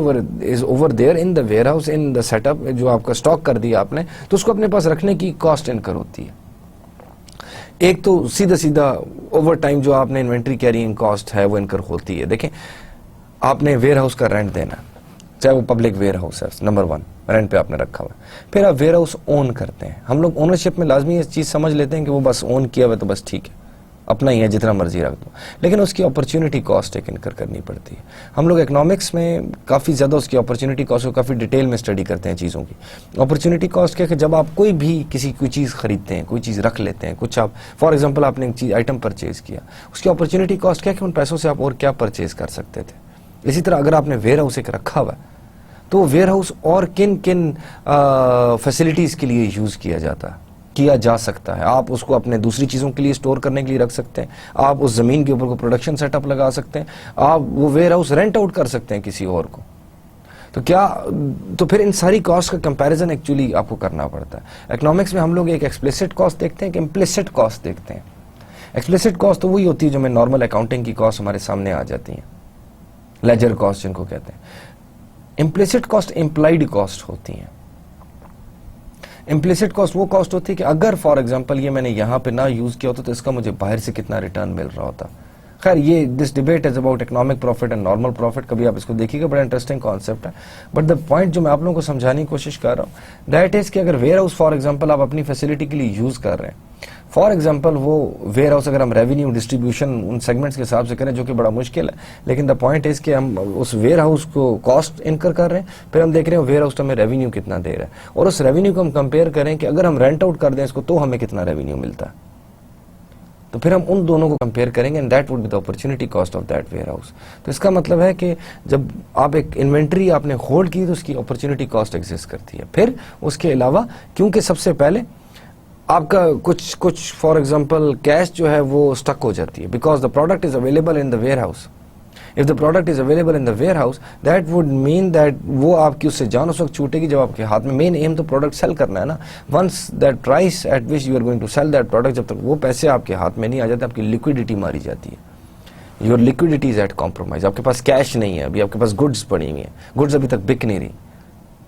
is over there in the warehouse, in the setup, जो आपका स्टॉक कर दिया आपने, तो उसको अपने पास रखने की कॉस्ट इनकर होती है। एक तो सीधा ओवर टाइम जो आपने इन्वेंट्री कैरिंग कॉस्ट है वो इनकर होती है। देखें, आपने वेयर हाउस का रेंट देना, चाहे वो पब्लिक वेयर हाउस है, नंबर 1 रेंट पे आपने रखा हुआ है। फिर आप वेयर हाउस ओन करते हैं। हम लोग ओनरशिप में लाजमी इस चीज़ समझ लेते हैं कि वो बस ओन किया हुआ तो बस ठीक है, अपना ही है, जितना मर्जी रख दो, लेकिन उसकी अपॉर्चुनिटी कॉस्ट एक इनकर करनी पड़ती है। हम लोग इकोनॉमिक्स में काफ़ी ज़्यादा उसकी अपॉर्चुनिटी कॉस्ट को काफ़ी डिटेल में स्टडी करते हैं चीज़ों की। अपॉर्चुनिटी कॉस्ट क्या है कि जब आप कोई चीज़ खरीदते हैं, कोई चीज़ रख लेते हैं, कुछ आप फॉर एग्जांपल आपने एक चीज़ आइटम परचेज किया, उसकी अपॉर्चुनिटी कॉस्ट क्या है कि उन पैसों से आप और क्या परचेज कर सकते थे। इसी तरह अगर आपने वेयर हाउस एक रखा हुआ है तो वेयर हाउस और किन किन फैसिलिटीज़ के लिए यूज़ किया जा सकता है। आप उसको अपने दूसरी चीज़ों के लिए स्टोर करने के लिए रख सकते हैं, आप उस ज़मीन के ऊपर को प्रोडक्शन सेटअप लगा सकते हैं, आप वो वेयर हाउस रेंट आउट कर सकते हैं किसी और को। तो फिर इन सारी कॉस्ट का कंपैरिजन एक्चुअली आपको करना पड़ता है। इकोनॉमिक्स में हम लोग एक एक्सप्लिसिट कॉस्ट देखते हैं, एक इम्प्लिसिट कॉस्ट देखते हैं। एक्सप्लिसिट कॉस्ट तो वही होती है जो में नॉर्मल अकाउंटिंग की कॉस्ट हमारे सामने आ जाती है, लेजर कॉस्ट जिनको कहते हैं। इम्प्लिसिट कॉस्ट इम्प्लाइड कॉस्ट होती हैं। इम्प्लिसिट कॉस्ट वो कॉस्ट होती है कि अगर फॉर एग्जांपल ये मैंने यहाँ पे ना यूज़ किया होता तो इसका मुझे बाहर से कितना रिटर्न मिल रहा होता, खैर ये this debate is about economic profit and normal profit, कभी आप इसको देखिएगा, बड़ा इंटरेस्टिंग कॉन्सेप्ट है। बट द पॉइंट जो मैं आप लोगों को समझाने की कोशिश कर रहा हूँ दैट इज कि अगर वेयर हाउस फॉर एग्जांपल आप अपनी फैसिलिटी के लिए यूज कर रहे हैं, फॉर एग्जांपल वो वेयर हाउस अगर हम रेवेन्यू डिस्ट्रीब्यूशन उन सेगमेंट्स के हिसाब से करें जो कि बड़ा मुश्किल है, लेकिन द पॉइंट इज कि हम उस वेयर हाउस को कॉस्ट इनकर कर रहे हैं, फिर हम देख रहे हैं वेयर हाउस हमें रेवेन्यू कितना दे रहा है, और उस रेवेन्यू को हम कंपेयर करें कि अगर हम रेंट आउट कर दें इसको तो हमें कितना रेवेन्यू मिलता है, तो फिर हम उन दोनों को कंपेयर करेंगे and that would be the opportunity cost of that warehouse. तो इसका मतलब है कि जब आप एक इन्वेंट्री आपने होल्ड की तो उसकी अपॉर्चुनिटी कॉस्ट एग्जिस्ट करती है। फिर उसके अलावा क्योंकि सबसे पहले आपका कुछ फॉर एग्जांपल कैश जो है वो स्टक हो जाती है, because the product is available in the warehouse. If the product is available in the warehouse that would mean that वो आपकी उससे जान उस वक्त छूटेगी जब आपके हाथ में, मेन एम तो प्रोडक्ट सेल करना है ना। Once that price at which you are going to sell that product, जब तक वो पैसे आपके हाथ में नहीं आ जाते आपकी लिक्विडिटी मारी जाती है। Your liquidity is at compromise. आपके पास कैश नहीं है, अभी आपके पास गुड्स पड़ी हुई है, गुड्स अभी तक बिक नहीं रही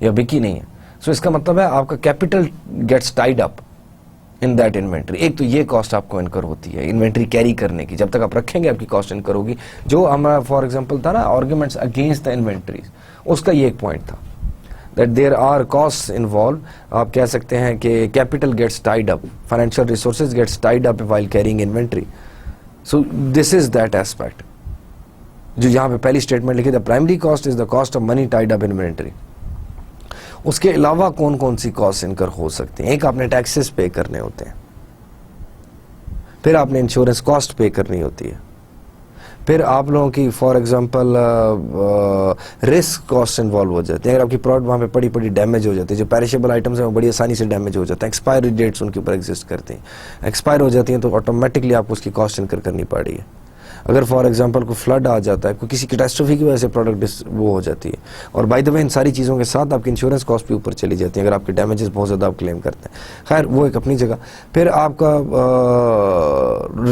या बिकी नहीं है, सो इसका मतलब है आपका capital gets tied up in that inventory. एक तो ये कॉस्ट आपको इनकर होती है इन्वेंट्री कैरी करने की, जब तक आप रखेंगे आपकी कॉस्ट इनकर होगी। जो हमारा फॉर एग्जांपल था ना आर्ग्यूमेंट्स अगेंस्ट द इन्वेंट्रीज, उसका ये एक पॉइंट था that there are cost involve. आप कह सकते हैं कि capital gets tied up, financial resources gets tied up while carrying inventory. So this is that aspect जो यहाँ पे पहली स्टेटमेंट लिखी, the primary cost is the cost of money tied up in inventory. उसके अलावा कौन कौन सी कॉस्ट इनकर हो सकती हैं? एक आपने टैक्सेस पे करने होते हैं, फिर आपने इंश्योरेंस कॉस्ट पे करनी होती है, फिर आप लोगों की for example risk cost involve हो जाती है। अगर आपकी प्रोडक्ट वहाँ पे पड़ी पड़ी डैमेज हो जाती है, जो पेरिशेबल आइटम्स हैं वो बड़ी आसानी से डैमेज हो जाते हैं, एक्सपायरी डेट्स उनके ऊपर एग्जिस्ट करती हैं, एक्सपायर हो जाती हैं तो ऑटोमेटिकली आपको उसकी कॉस्ट इनकर करनी पड़ रही है। अगर फॉर एग्जांपल कोई फ्लड आ जाता है, कोई किसी कैटास्ट्रोफी की वजह से प्रोडक्ट वो हो जाती है, और बाय द वे इन सारी चीज़ों के साथ आपकी इंश्योरेंस कॉस्ट भी ऊपर चली जाती है अगर आपके डैमेजेस बहुत ज़्यादा आप क्लेम करते हैं। खैर वो एक अपनी जगह। फिर आपका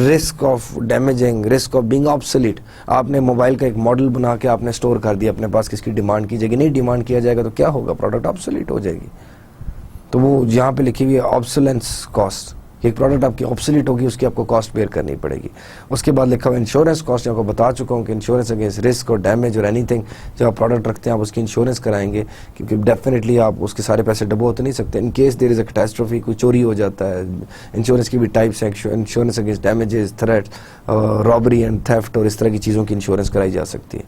risk of damaging, risk of being obsolete. आपने मोबाइल का एक मॉडल बना के आपने स्टोर कर दिया अपने पास, किसकी डिमांड की जाएगी, नहीं डिमांड किया जाएगा तो क्या होगा, प्रोडक्ट ऑब्सोलीट हो जाएगी। तो वो यहाँ पे लिखी हुई है ऑब्सोलेंस कॉस्ट, एक प्रोडक्ट आपकी ऑब्सोलीट होगी उसकी आपको कॉस्ट बेयर करनी पड़ेगी। उसके बाद लिखा हुआ इंश्योरेंस कॉस्ट, आपको बता चुका हूँ कि इंश्योरेंस अगेंस्ट रिस्क और डैमेज और एनीथिंग, जब आप प्रोडक्ट रखते हैं आप उसकी इंश्योरेंस कराएंगे, क्योंकि डेफिनेटली आप उसके सारे पैसे डबो तो नहीं सकते। In case there is a catastrophe, कोई चोरी हो जाता है, इंश्योरेंस की भी टाइप्स हैं, insurance against damages, threat, robbery and theft और इस तरह की चीज़ों की इंश्योरेंस कराई जा सकती है।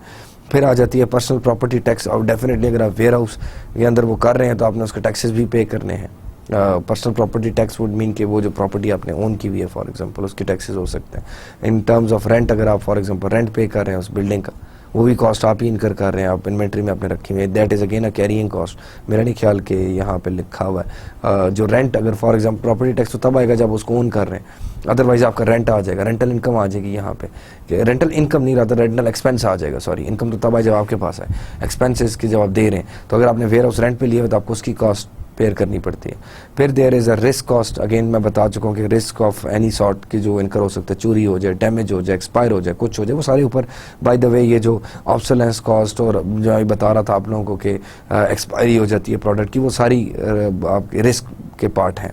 फिर आ जाती है पर्सनल प्रॉपर्टी टैक्स, और डेफिनेटली अगर आप वेयर हाउस के अंदर वो कर रहे हैं तो आपने उसके टैक्सेस भी पे करने हैं। Personal property tax would mean कि वो जो प्रॉपर्टी आपने ओन की हुई है फॉर एग्जांपल उसके टैक्सेस हो सकते हैं। इन टर्म्स ऑफ रेंट, अगर आप फॉर एग्जांपल रेंट पे कर रहे हैं उस बिल्डिंग का, वो भी कॉस्ट आप ही इनकर कर रहे हैं, आप इन्वेंट्री में आपने रखी हुई है, that is again a carrying cost. मेरा नहीं ख्याल कि यहाँ पे लिखा हुआ है जो रेंट, अगर फॉर एग्जांपल प्रॉपर्टी टैक्स तो तब आएगा जब उसको ओन कर रहे हैं, अदरवाइज आपका रेंट आ जाएगा, रेंटल इनकम आ जाएगी यहाँ पे। रेंटल इनकम नहीं रहता, रेंटल एक्सपेंस आ जाएगा, सॉरी, इनकम तो तब आए जब आपके पास आए, एक्सपेंसेस की जब आप दे रहे हैं। तो अगर आपने वेयर हाउस रेंट पे लिया है तो आपको उसकी कॉस्ट पेयर करनी पड़ती है। फिर there is a risk cost, again मैं बता चुका हूँ कि रिस्क ऑफ एनी सॉर्ट की जो इनकर हो सकता है, चोरी हो जाए, डैमेज हो जाए, एक्सपायर हो जाए, कुछ हो जाए, वो सारे ऊपर। बाय द वे ये जो ऑब्सोलेंस कॉस्ट और जो मैं बता रहा था आप लोगों को कि एक्सपायरी हो जाती है प्रोडक्ट की, वो सारी आपके रिस्क के पार्ट हैं।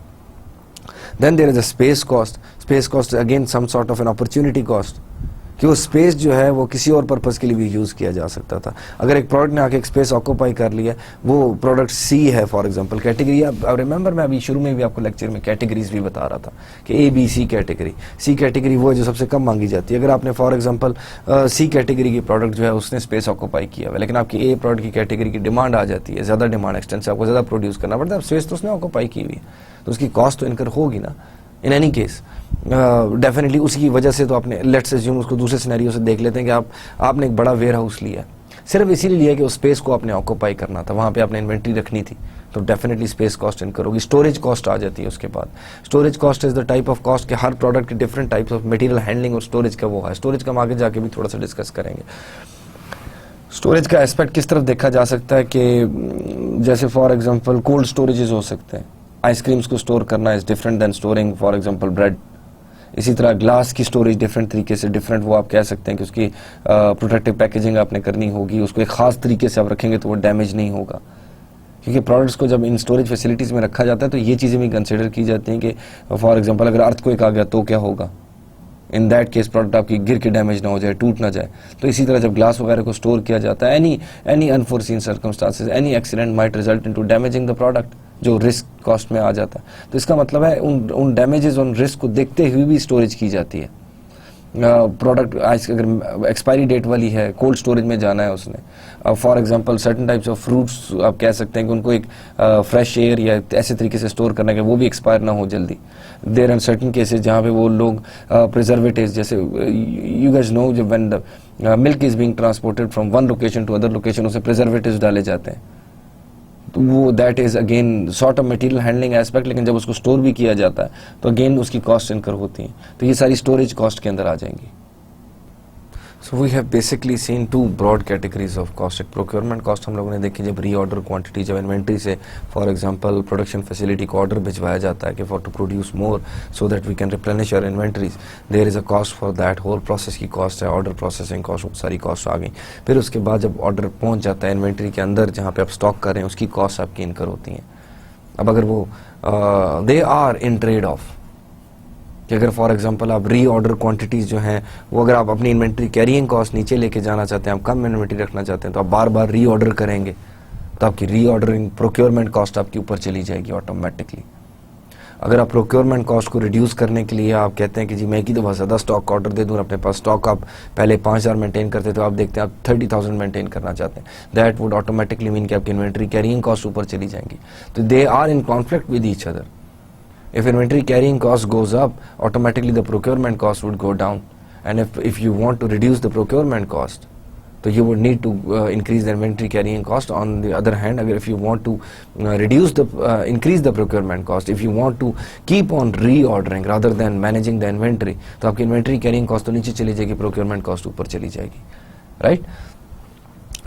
Then there is a space cost. Space cost again some sort of an opportunity cost, कि वो स्पेस जो है वो किसी और पर्पस के लिए भी यूज़ किया जा सकता था। अगर एक प्रोडक्ट ने आके एक स्पेस ऑक्यूपाई कर लिया, वो प्रोडक्ट सी है फॉर एग्जांपल, कैटेगरी, अब रिमेंबर मैं अभी शुरू में भी आपको लेक्चर में कैटेगरीज भी बता रहा था कि A B C category. C category वो है जो सबसे कम मांगी जाती है। अगर आपने फॉर एग्जांपल सी कैटेगरी की प्रोडक्ट जो है उसने स्पेस ऑक्यूपाई किया हुआ, लेकिन आपकी ए प्रोडक्ट की कैटेगरी की डिमांड आ जाती है, ज़्यादा डिमांड, एक्सटेंसिव, आपको ज़्यादा प्रोड्यूस करना पड़ता है, स्पेस तो उसने ऑक्यूपाई की हुई है, तो उसकी कॉस्ट तो इनकर होगी ना इन एनी केस। डेफिनेटली उसकी वजह से तो आपने, लेट्स अज्यूम उसको दूसरे सिनेरियो से देख लेते हैं कि आपने एक बड़ा वेयर हाउस लिया, सिर्फ इसीलिए लिया कि उस स्पेस को आपने ऑक्यूपाई करना था, वहाँ पे आपने इन्वेंट्री रखनी थी, तो डेफिनेटली स्पेस कॉस्ट इनकर होगी। स्टोरेज कॉस्ट आ जाती है उसके बाद। Storage cost is the type of cost कि हर प्रोडक्ट के different types of material handling और स्टोरेज का वो है। स्टोरेज का हम आगे जाके भी थोड़ा सा डिस्कस करेंगे। स्टोरेज का एस्पेक्ट किस तरफ देखा जा सकता है कि जैसे फॉर एग्जांपल कोल्ड स्टोरेजेस हो सकते हैं, आइसक्रीम्स को स्टोर करना is different than storing for example bread. इसी तरह ग्लास की स्टोरेज डिफरेंट तरीके से, डिफरेंट वो आप कह सकते हैं कि उसकी प्रोटेक्टिव पैकेजिंग आपने करनी होगी, उसको एक खास तरीके से आप रखेंगे तो वो डैमेज नहीं होगा, क्योंकि प्रोडक्ट्स को जब इन स्टोरेज फैसिलिटीज़ में रखा जाता है तो ये चीज़ें भी कंसिडर की जाती हैं कि फॉर एग्जांपल अगर अर्थक्वेक आ गया तो क्या होगा, इन दैट केस प्रोडक्ट आपकी गिर के डैमेज ना हो जाए, टूट ना जाए। तो इसी तरह जब ग्लास वगैरह को स्टोर किया जाता है, any unforeseen circumstances, any accident might result into damaging the product, जो रिस्क कॉस्ट में आ जाता है। तो इसका मतलब है उन डैमेजेस, उन रिस्क को देखते हुए भी स्टोरेज की जाती है। प्रोडक्ट आज अगर एक्सपायरी डेट वाली है, कोल्ड स्टोरेज में जाना है उसने, for example certain types of fruits आप कह सकते हैं कि उनको एक फ्रेश एयर या ऐसे तरीके से स्टोर करना है कि वो भी एक्सपायर ना हो जल्दी। देयर आर सर्टन केसेस जहाँ पे वो लोग प्रिजर्वेटिव्स, जैसे यू गाइस नो, जब when the milk is being transported from one location to other location, उसे प्रिजर्वेटिव्स डाले जाते हैं। तो वो that is again sort of material handling aspect, लेकिन जब उसको स्टोर भी किया जाता है तो अगेन उसकी कॉस्ट इनकर होती है। तो ये सारी स्टोरेज कॉस्ट के अंदर आ जाएंगी। So we have basically seen two broad categories of cost. एक प्रोक्योरमेंट कॉस्ट हम लोगों ने देखी, जब रीऑर्डर क्वांटिटी, जब इन्वेंट्री से फॉर एग्जांपल प्रोडक्शन फैसिलिटी को ऑर्डर भिजवाया जाता है कि for to produce more so that we can replenish our inventories, there is a cost for that. Whole process की कॉस्ट है, ऑर्डर प्रोसेसिंग कॉस्ट, सारी कॉस्ट आ गई। फिर उसके बाद जब ऑर्डर पहुंच जाता है इन्वेंट्री के अंदर जहाँ पे आप स्टॉक कर रहे हैं, उसकी कॉस्ट आपकी इनकर होती हैं। अब अगर वो they are in trade off, कि अगर फॉर एग्जांपल आप री ऑर्डर क्वांटिटीज जो हैं वो अगर आप अपनी इन्वेंट्री कैरिंग कॉस्ट नीचे लेके जाना चाहते हैं, आप कम इन्वेंट्री रखना चाहते हैं, तो आप बार बार री ऑर्डर करेंगे, तो आपकी री ऑर्डरिंग प्रोक्योरमेंट कॉस्ट आपके ऊपर चली जाएगी ऑटोमेटिकली। अगर आप प्रोक्योरमेंट कॉस्ट को रिड्यूस करने के लिए आप कहते हैं कि जी मैं की दफ़ा ज़्यादा स्टॉक ऑर्डर दे दूँ, अपने पास स्टॉक आप पहले 5000 मेंटेन करते तो आप देखते हैं आप 30,000 मेंटेन करना चाहते हैं, दैट वुड ऑटोमेटिकली मीन कि आपकी इन्वेंट्री कैरिंग कॉस्ट ऊपर चली जाएंगी। तो they are in conflict with each other. If inventory carrying cost goes up, automatically the procurement cost would go down. And if you want to reduce the procurement cost, so you would need to increase the inventory carrying cost. On the other hand, if you want to increase the procurement cost, if you want to keep on reordering rather than managing the inventory, तो आपकी inventory carrying cost तो नीचे चली जाएगी, procurement cost ऊपर चली जाएगी, right?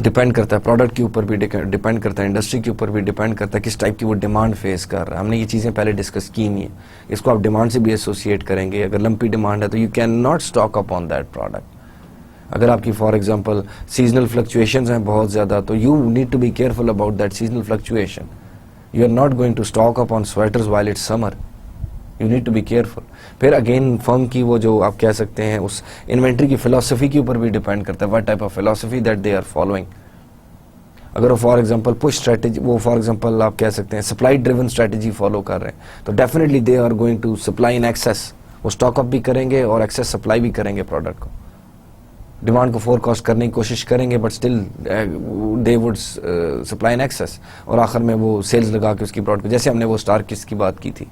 डिपेंड करता है प्रोडक्ट के ऊपर भी, डिपेंड करता है इंडस्ट्री के ऊपर भी, डिपेंड करता है किस टाइप की वो डिमांड फेस कर रहा है। हमने ये चीज़ें पहले डिस्कस की नहीं है, इसको आप डिमांड से भी एसोसिएट करेंगे। अगर लंपी डिमांड है तो you can not stock up on that product. अगर आपकी फॉर एग्जांपल सीजनल फ्लक्चुएशंस हैं बहुत ज़्यादा, तो you need to be careful about that seasonal fluctuation. You are not going to stock up on sweaters while it's summer, you need to be careful. फिर अगेन फर्म की वो जो आप कह सकते हैं उस इन्वेंट्री की फिलोसफी के ऊपर भी डिपेंड करता है, what type of philosophy that they are following. अगर वो फॉर एग्जांपल पुश स्ट्रेटेजी, वो फॉर एग्जांपल आप कह सकते हैं सप्लाई ड्रिवन स्ट्रेटेजी फॉलो कर रहे हैं, तो definitely they are going to supply in excess. वो स्टॉक अप भी करेंगे और एक्सेस सप्लाई भी करेंगे प्रोडक्ट को, डिमांड को फोरकास्ट करने की कोशिश करेंगे, but still they would supply in access, और आखिर में वो सेल्स लगा के उसकी प्रोडक्ट को, जैसे हमने वो स्टार किस की बात की थी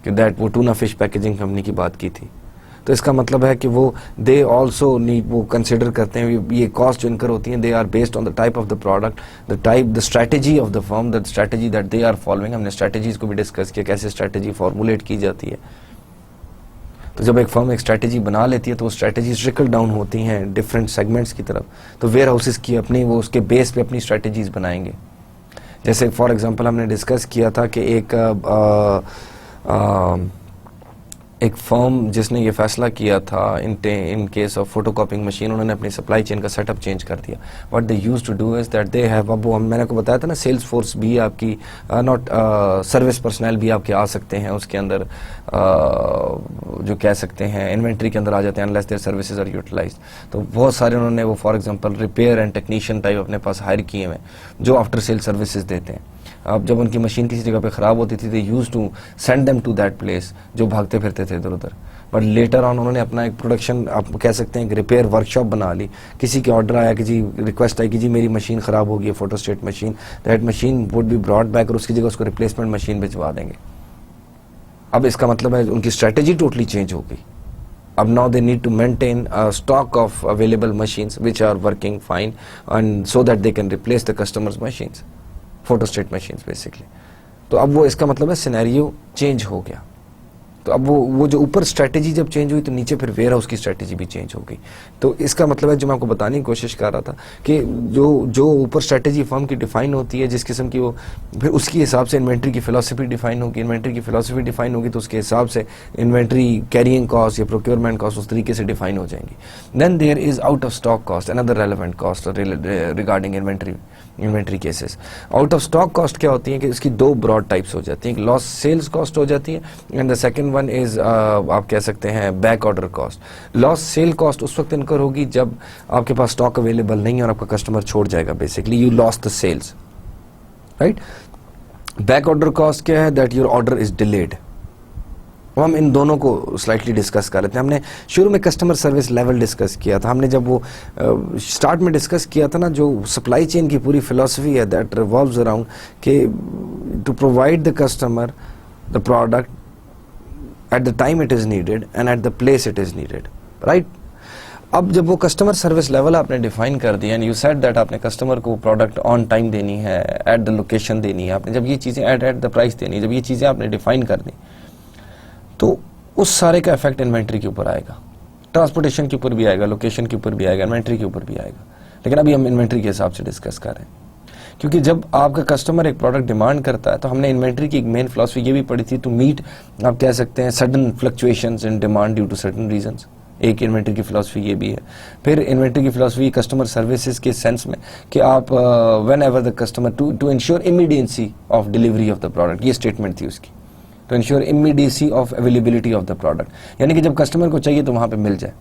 कि दैट वो टूना फिश पैकेजिंग कंपनी की बात की थी। तो इसका मतलब है कि वो दे ऑल्सो नीड, वो कंसिडर करते हैं ये कॉस्ट जो इनकर होती हैं, they are based on the type of the product, the strategy of the firm, the strategy that they are following. हमने स्ट्रैटेजीज को भी डिस्कस किया, कैसे स्ट्रैटेजी फॉर्मुलेट की जाती है। तो जब एक फर्म एक स्ट्रैटेजी बना लेती है तो वो स्ट्रैटेजीज ट्रिकल डाउन होती हैं डिफरेंट सेगमेंट्स की तरफ। तो वेयर हाउसेस की अपनी, वो उसके बेस पे अपनी स्ट्रैटेजीज बनाएंगे। जैसे फॉर एग्जांपल हमने डिस्कस किया था कि एक फर्म जिसने ये फैसला किया था in case of photocopying machine, उन्होंने अपनी सप्लाई चेन का सेटअप चेंज कर दिया। What they used to do is that they have, अब मैंने को बताया था ना, सेल्स फोर्स भी आपकी नॉट सर्विस पर्सनल भी आपके आ सकते हैं उसके अंदर, जो कह सकते हैं इन्वेंट्री के अंदर आ जाते हैं unless their services are utilized. तो बहुत सारे उन्होंने वो for example repair and technician type अपने पास हायर किए हुए जो आफ्टर सेल सर्विसेज देते हैं। अब जब उनकी मशीन किसी जगह पे ख़राब होती थी, they used to send them to that place, जो भागते फिरते थे इधर उधर। बट लेटर ऑन उन्होंने अपना एक प्रोडक्शन, आप कह सकते हैं एक रिपेयर वर्कशॉप बना ली। किसी के ऑर्डर आया कि जी, रिक्वेस्ट आई कि जी मेरी मशीन ख़राब हो गई है, photostat machine, that machine would be brought back, और उसकी जगह उसको रिप्लेसमेंट मशीन भिजवा देंगे। अब इसका मतलब है उनकी स्ट्रैटेजी टोटली चेंज हो गई। अब now they need to maintain a stock of available machines which are working fine, and so that they can replace the customers machines, photostat machines basically. तो अब वो, इसका मतलब है सिनेरियो चेंज हो गया। तो अब वो जो ऊपर स्ट्रैटेजी जब चेंज हुई तो नीचे फिर वेयर हाउस की स्ट्रैटेजी भी चेंज हो गई। तो इसका मतलब है, जो मैं आपको बताने की कोशिश कर रहा था कि जो ऊपर स्ट्रैटेजी फर्म की डिफाइन होती है, जिस किस्म की वो, फिर उसके हिसाब से इन्वेंट्री की फिलॉसफी डिफाइन होगी। इन्वेंट्री की फिलॉसफी डिफाइन होगी तो उसके हिसाब से इन्वेंट्री कैरिंग कॉस्ट या प्रोक्योरमेंट कॉस्ट उस तरीके से डिफाइन हो जाएंगी। Then there is out of stock cost, another relevant cost regarding inventory cases. Out of stock cost क्या होती है कि इसकी दो ब्रॉड टाइप्स हो जाती हैं, लॉस सेल्स कॉस्ट हो जाती है, and the second second one is आप कह सकते हैं back order cost. Loss sale cost उस वक्त इनकर होगी जब आपके पास स्टॉक अवेलेबल नहीं है और आपका कस्टमर छोड़ जाएगा, basically you lost the sales, right. Back order cost क्या है? That your order is delayed. हम इन दोनों को स्लाइटली डिस्कस कर रहे थे। हमने शुरू में कस्टमर सर्विस लेवल डिस्कस किया था। हमने जब वो स्टार्ट में डिस्कस किया था ना, जो सप्लाई चेन की पूरी फिलॉसफी है दैट रिवॉल्व्स अराउंड कि to provide the customer the product at the time it is needed and at the place it is needed, right. अब जब वो कस्टमर सर्विस लेवल आपने डिफाइन कर दिया एंड यू सेड दैट आपने कस्टमर को प्रोडक्ट ऑन टाइम देनी है, एट द लोकेशन देनी है, आपने जब ये चीज़ें एट द प्राइस देनी है, जब ये चीज़ें आपने डिफाइन कर दी तो उस सारे का इफेक्ट इन्वेंट्री के ऊपर आएगा, ट्रांसपोर्टेशन के ऊपर भी आएगा, लोकेशन के ऊपर भी आएगा, इन्वेंट्री के ऊपर भी आएगा। लेकिन अभी हम इन्वेंट्री के हिसाब से डिस्कस कर रहे हैं, क्योंकि जब आपका कस्टमर एक प्रोडक्ट डिमांड करता है तो हमने इन्वेंट्री की एक मेन फिलॉसफी ये भी पढ़ी थी टू मीट, आप कह सकते हैं, sudden fluctuations in demand due to certain reasons. एक इन्वेंट्री की फिलॉसफी ये भी है। फिर इन्वेंट्री की फिलॉसफी कस्टमर सर्विसेज के सेंस में कि आप whenever the customer to ensure immediacy of delivery of the product, ये स्टेटमेंट थी उसकी, to ensure immediacy of availability of the product, यानी कि जब कस्टमर को चाहिए तो वहां पे मिल जाए,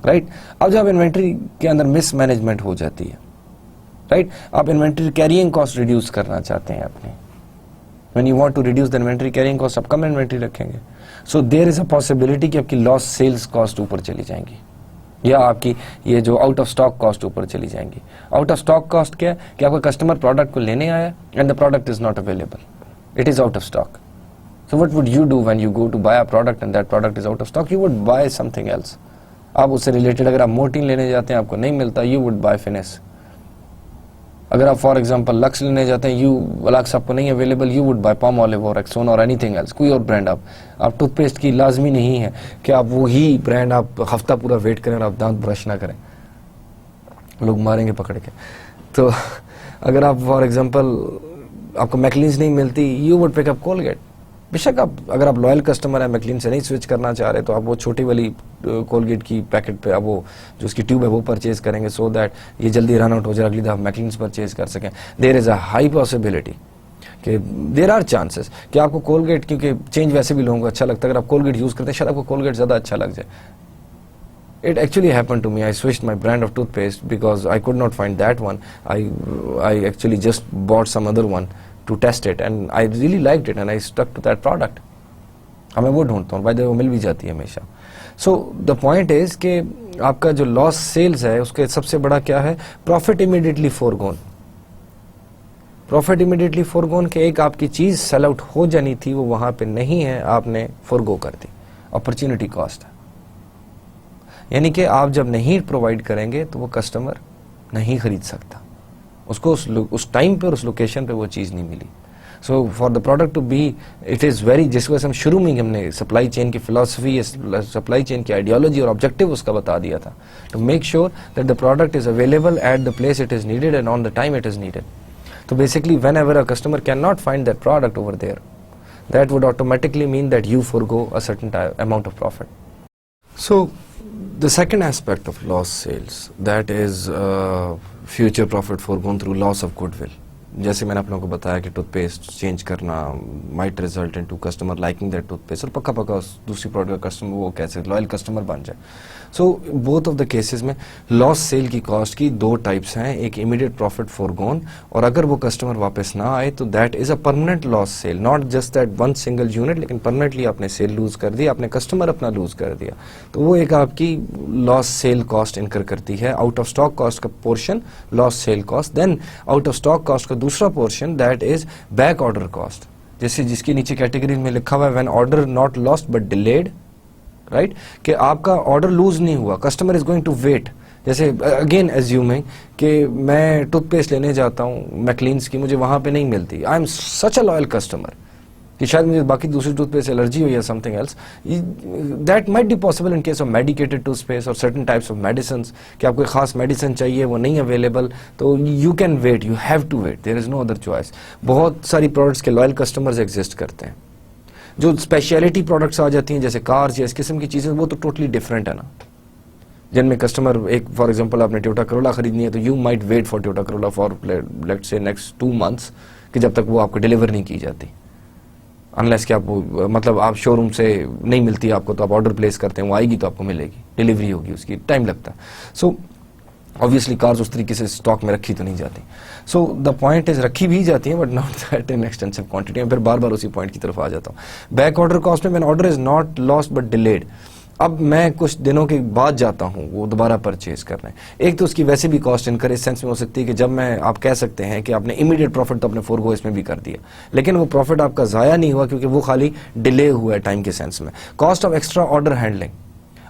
राइट। अब जब इन्वेंट्री के अंदर मिस मैनेजमेंट हो जाती है, राइट, आप इन्वेंट्री कैरिंग कॉस्ट रिड्यूस करना चाहते हैं अपने, when you want to reduce the inventory carrying cost, आप कम इन्वेंट्री रखेंगे, so there is a possibility कि आपकी लॉस सेल्स कॉस्ट ऊपर चली जाएंगी या आपकी ये जो आउट ऑफ स्टॉक कॉस्ट ऊपर चली जाएंगी। आउट ऑफ स्टॉक कॉस्ट क्या है कि आपका कस्टमर प्रोडक्ट को लेने आया and the product is not available, it is out of stock. So what would you do when you go to buy a product and that product is out of stock? You would buy something else. आप उससे रिलेटेड अगर आप मोर्टीन लेने जाते हैं आपको नहीं मिलता, you would buy फिनिश। अगर आप फॉर एग्जांपल लक्स लेने जाते हैं, लक्स आपको नहीं available, you would buy palm olive और एक्सोन और एनीथिंग एल्स, कोई और ब्रांड। आप टूथपेस्ट की लाजमी नहीं है कि आप वही ब्रांड आप हफ्ता पूरा वेट करें और आप दांत ब्रश ना करें, लोग मारेंगे पकड़ के। तो अगर आप फॉर एग्जांपल आपको मैकलिन्स नहीं मिलती, you would pick up Colgate. बेशक आप अगर आप लॉयल कस्टमर है, मैकलिन से नहीं स्विच करना चाह रहे तो आप वो छोटी वाली कोलगेट की पैकेट पे आप वो जो उसकी ट्यूब है वो परचेज करेंगे, सो दैट ये जल्दी रन आउट हो जाए, अगली दफा मैकलिन परचेज कर सकें। There is a high possibility कि देयर आर चांसेस कि आपको कोलगेट, क्योंकि चेंज वैसे भी लोगों को अच्छा लगता है, अगर आप कोलगेट यूज करते हैं शायद आपको कोलगेट ज्यादा अच्छा लग जाए। It actually happened to me. I switched my brand of toothpaste because I could not find that one. I actually just bought some other one to test it and I really liked it and I stuck to that product. मैं वो ढूंढता हूँ, by the way वो मिल भी जाती है हमेशा। So the point is कि आपका जो loss sales है उसके सबसे बड़ा क्या है? Profit immediately foregone. Profit immediately foregone के एक आपकी चीज सेल आउट हो जानी थी वो वहां पे नहीं है, आपने फोरगो कर दी, अपॉर्चुनिटी कॉस्ट है। यानी कि आप जब नहीं प्रोवाइड करेंगे तो वो कस्टमर नहीं खरीद सकता, उसको उस टाइम पे और उस लोकेशन पे वो चीज़ नहीं मिली। So for the product to be, it is very, जिस वजह से हम शुरू में हमने सप्लाई चेन की फिलॉसफी, सप्लाई चेन की आइडियोलॉजी और ऑब्जेक्टिव उसका बता दिया था, to make sure that the product is available at the place it is needed and on the time it is needed. तो basically whenever a customer can not find that product over there, that would automatically mean that you forgo a certain amount of profit. So the second aspect of loss sales, that is future profit foregone through loss of goodwill. जैसे मैंने आप लोगों को बताया कि टूथपेस्ट चेंज करना might result into customer liking that toothpaste और पक्का पक्का दूसरी प्रोडक्ट का कस्टमर वो कैसे लॉयल कस्टमर बन जाए। So both of the cases में लॉस सेल की कॉस्ट की दो टाइप्स हैं, एक इमीडिएट प्रॉफिट फोरगोन, और अगर वो कस्टमर वापस ना आए तो that is a permanent loss sale, not just that one single unit, लेकिन परमानेंटली आपने सेल लूज कर दी, आपने कस्टमर अपना लूज कर दिया, तो वो एक आपकी लॉस सेल कॉस्ट इनकर करती है। आउट ऑफ स्टॉक कॉस्ट का portion loss sale cost, then out of stock cost का दूसरा portion that is back order cost, जैसे जिसके नीचे कैटेगरी में लिखा हुआ है when order not lost but delayed, right, कि आपका ऑर्डर लूज नहीं हुआ, customer is going to wait. जैसे अगेन एज्यूमिंग कि मैं टूथपेस्ट लेने जाता हूँ मैकलिन्स की, मुझे वहां पे नहीं मिलती, I am such a loyal customer कि शायद मुझे बाकी दूसरी टूथपेस्ट एलर्जी हो या something else, that might be possible in case of medicated toothpaste और सर्टेन टाइप्स ऑफ मेडिसिन, कि आपको खास मेडिसिन चाहिए वो नहीं अवेलेबल, तो you can wait, you have to wait, there is no other choice. बहुत सारी प्रोडक्ट्स के लॉयल कस्टमर्स एग्जिस्ट करते हैं। जो स्पेशलिटी प्रोडक्ट्स आ जाती हैं जैसे कार्स या इस किस्म की चीजें, वो तो टोटली डिफरेंट है ना, जिनमें कस्टमर एक फॉर एग्जांपल आपने टोयोटा करोला खरीदनी है तो you might wait for Toyota Corolla for let's say next 2 months कि जब तक वो आपको डिलीवर नहीं की जाती। अनलेस कि आप मतलब आप शोरूम से नहीं मिलती आपको, तो आप ऑर्डर प्लेस करते हैं, वो आएगी तो आपको मिलेगी, डिलीवरी होगी उसकी, टाइम लगता है. सो ऑब्वियसली कार्स उस तरीके से स्टॉक में रखी तो नहीं जाती. सो द पॉइंट इज रखी भी जाती हैं but not that in extensive quantity. मैं फिर बार बार उसी पॉइंट की तरफ आ जाता हूँ. बैक ऑर्डर कॉस्ट में, when order is not lost but delayed, अब मैं कुछ दिनों के बाद जाता हूँ वो दोबारा परचेज करने. एक तो उसकी वैसे भी कॉस्ट इनकर इस सेंस में हो सकती है कि जब मैं, आप कह सकते हैं कि आपने इमीडिएट प्रॉफिट तो अपने फोरगो इसमें भी कर दिया, लेकिन वो प्रॉफिट आपका ज़ाया नहीं हुआ क्योंकि वो खाली डिले हुआ है टाइम के सेंस में. Cost of extra order handling,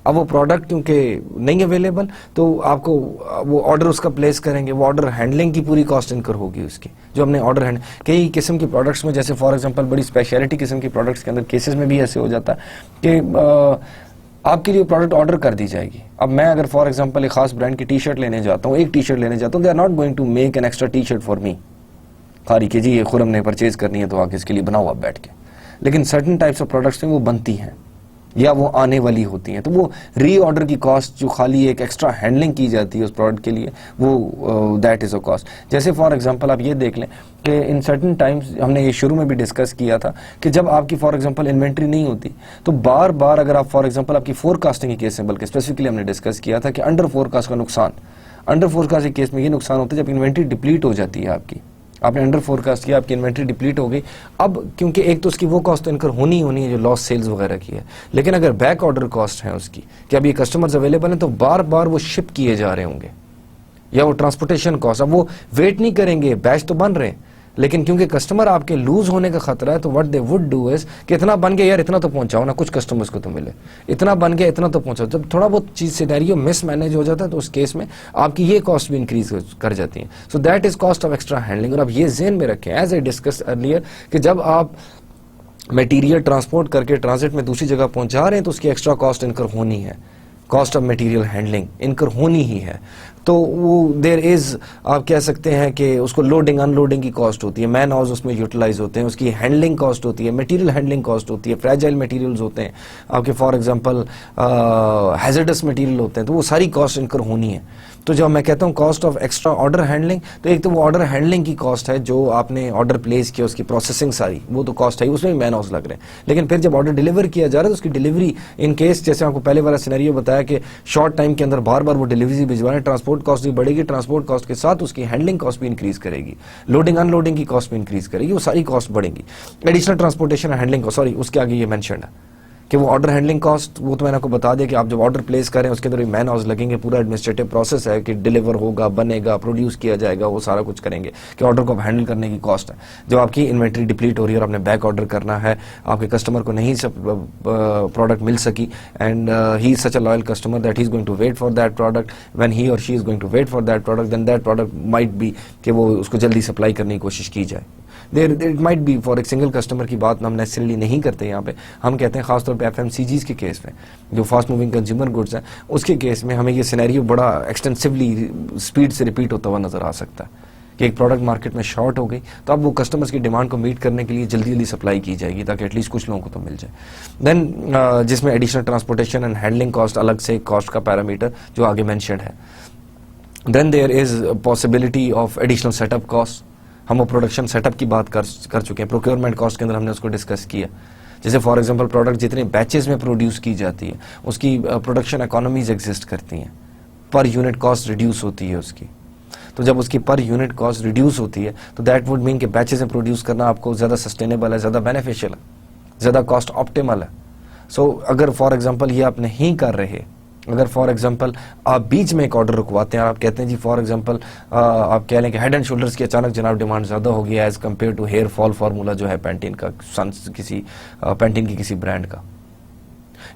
अब वो प्रोडक्ट क्योंकि नहीं अवेलेबल तो आपको वो ऑर्डर उसका प्लेस करेंगे, वो ऑर्डर हैंडलिंग की पूरी कॉस्ट इनकर होगी उसकी, जो हमने ऑर्डर हैंड. कई किस्म की प्रोडक्ट्स में, जैसे फॉर एग्जांपल बड़ी स्पेशलिटी किस्म की प्रोडक्ट्स के अंदर केसेस में भी ऐसे हो जाता है कि आपके लिए प्रोडक्ट ऑर्डर कर दी जाएगी. अब मैं अगर फॉर एग्जांपल एक खास ब्रांड की टी शर्ट लेने जाता हूँ, एक टी शर्ट लेने जाता हूँ, they are not going to make an extra T shirt for me, खाली कि जी ये खुरम ने परचेज करनी है तो आके इसके लिए बनाओ आप बैठ के. लेकिन सर्टन टाइप्स ऑफ प्रोडक्ट्स में वो बनती हैं या वो आने वाली होती हैं, तो वो री ऑर्डर की कॉस्ट जो खाली एक एक्स्ट्रा हैंडलिंग की जाती है उस प्रोडक्ट के लिए, वो दैट इज़ अ कॉस्ट. जैसे फॉर एग्जांपल आप ये देख लें कि इन सर्टन टाइम्स, हमने ये शुरू में भी डिस्कस किया था कि जब आपकी फॉर एग्जांपल इन्वेंट्री नहीं होती तो बार बार अगर आप फॉर एग्जांपल आपकी फोरकास्टिंग के केस में, बल्कि स्पेसिफिकली हमने डिस्कस किया था कि अंडर फोरकास्ट का नुकसान, अंडर फोरकास्ट के केस में ये नुकसान होता है जब इन्वेंट्री डिप्लीट हो जाती है आपकी, आपने अंडर फोरकास्ट किया, आपकी इन्वेंट्री डिप्लीट हो गई. अब क्योंकि एक तो उसकी वो कॉस्ट तो इनकर होनी है जो लॉस सेल्स वगैरह की है, लेकिन अगर बैक ऑर्डर कॉस्ट है उसकी कि अब ये कस्टमर्स अवेलेबल हैं तो बार बार वो शिप किए जा रहे होंगे, या वो ट्रांसपोर्टेशन कॉस्ट, अब वो वेट नहीं करेंगे, बैच तो बन रहे हैं, लेकिन क्योंकि कस्टमर आपके लूज होने का खतरा है तो what they would do is कि इतना बन गया यार, इतना तो पहुंचाओ ना, कुछ कस्टमर्स को तो मिले, इतना बन गया इतना तो पहुंचाओ. जब थोड़ा बहुत चीज सिनेरियो मिस मैनेज हो जाता है तो उस केस में आपकी ये कॉस्ट भी इंक्रीज कर जाती है. So that is cost of extra handling. और अब ये ज़हन में रखें, एज आई डिस्कस अर्लियर, कि जब आप मटेरियल ट्रांसपोर्ट करके ट्रांजिट में दूसरी जगह पहुंचा रहे हैं तो उसकी एक्स्ट्रा कॉस्ट इनकर होनी है, कॉस्ट ऑफ मटेरियल हैंडलिंग इनकर होनी ही है. तो वो देयर इज, आप कह सकते हैं कि उसको लोडिंग अनलोडिंग की कॉस्ट होती है, मैन आवर्स उसमें यूटिलाइज होते हैं, उसकी हैंडलिंग कॉस्ट होती है, मटेरियल हैंडलिंग कॉस्ट होती है, फ्रेजाइल मटेरियल्स होते हैं आपके, फॉर एग्जांपल हैजर्डस मटेरियल होते हैं, तो वो सारी कॉस्ट इनकर होनी है. तो जब मैं कहता हूँ cost of extra order handling, तो एक तो वो ऑर्डर हैंडलिंग की कॉस्ट है जो आपने ऑर्डर प्लेस किया, उसकी प्रोसेसिंग सारी वो तो कॉस्ट है, उसमें भी मैन आवर्स लग रहे हैं. लेकिन फिर जब ऑर्डर डिलीवर किया जा रहा है तो उसकी डिलीवरी, इन केस जैसे आपको पहले वाला सिनेरियो बताया कि शॉर्ट टाइम के अंदर बार बार वो डिलीवरी भिजवा रहे हैं, ट्रांसपोर्ट कॉस्ट भी बढ़ेगी, ट्रांसपोर्ट कॉस्ट के साथ उसकी हैंडलिंग कॉस्ट भी इंक्रीज करेगी, लोडिंग अनलोडिंग की कॉस्ट भी इंक्रीज करेगी, वो सारी कॉस्ट बढ़ेगी. Additional transportation handling cost, sorry उसके आगे ये मेंशन है कि वो ऑर्डर हैंडलिंग कॉस्ट, वो तो मैंने आपको बता दिया कि आप जब ऑर्डर प्लेस करें उसके अंदर मैन आवर्स लगेंगे, पूरा एडमिनिस्ट्रेटिव प्रोसेस है कि डिलीवर होगा, बनेगा, प्रोड्यूस किया जाएगा, वो सारा कुछ करेंगे कि ऑर्डर को हैंडल करने की कॉस्ट है. जब आपकी इन्वेंट्री डिप्लीट हो रही है और आपने बैक ऑर्डर करना है, आपके कस्टमर को नहीं सब प्रोडक्ट मिल सकी and he is such a loyal customer that he is going to wait for that product, when he और she is going to wait for that product, then that product might be कि वो उसको जल्दी सप्लाई करने की कोशिश की जाए. There it might B for एक सिंगल कस्टमर की बात हम नेसेसरली नहीं करते यहाँ पे, हम कहते हैं खासतौर पे एफएमसीजीज के केस में, जो फास्ट मूविंग कंज्यूमर गुड्स हैं, उसके केस में हमें ये सिनेरियो बड़ा एक्सटेंसिवली स्पीड से रिपीट होता हुआ नजर आ सकता है कि एक प्रोडक्ट मार्केट में शॉर्ट हो गई तो अब वो कस्टमर्स की डिमांड को मीट करने के लिए जल्दी जल्दी सप्लाई की जाएगी ताकि एटलीस्ट कुछ लोगों को तो मिल जाए. देन जिसमें additional transportation and handling cost अलग से कॉस्ट का पैरामीटर जो आगे मैंशनड है. Then there is possibility of additional setup cost, हम वो प्रोडक्शन सेटअप की बात कर चुके हैं, प्रोक्योरमेंट कॉस्ट के अंदर हमने उसको डिस्कस किया. जैसे फॉर एग्जांपल प्रोडक्ट जितने बैचेस में प्रोड्यूस की जाती है उसकी प्रोडक्शन इकोनॉमीज एग्जिस्ट करती हैं, पर यूनिट कॉस्ट रिड्यूस होती है उसकी. तो जब उसकी पर यूनिट कॉस्ट रिड्यूस होती है तो दैट वुड मीन कि बैचेस में प्रोड्यूस करना आपको ज़्यादा सस्टेनेबल है, ज़्यादा बेनिफिशियल है, ज़्यादा कॉस्ट ऑप्टिमल है. सो अगर फॉर एग्जांपल ये आप नहीं कर रहे, अगर फॉर एग्जांपल आप बीच में एक ऑर्डर रुकवाते हैं, आप कहते हैं जी फॉर एग्जांपल आप कह लें कि हेड एंड शोल्डर्स की अचानक जनाब डिमांड ज़्यादा हो गई as compared to hair fall formula जो है पैंटीन का, पैंटीन की किसी ब्रांड का,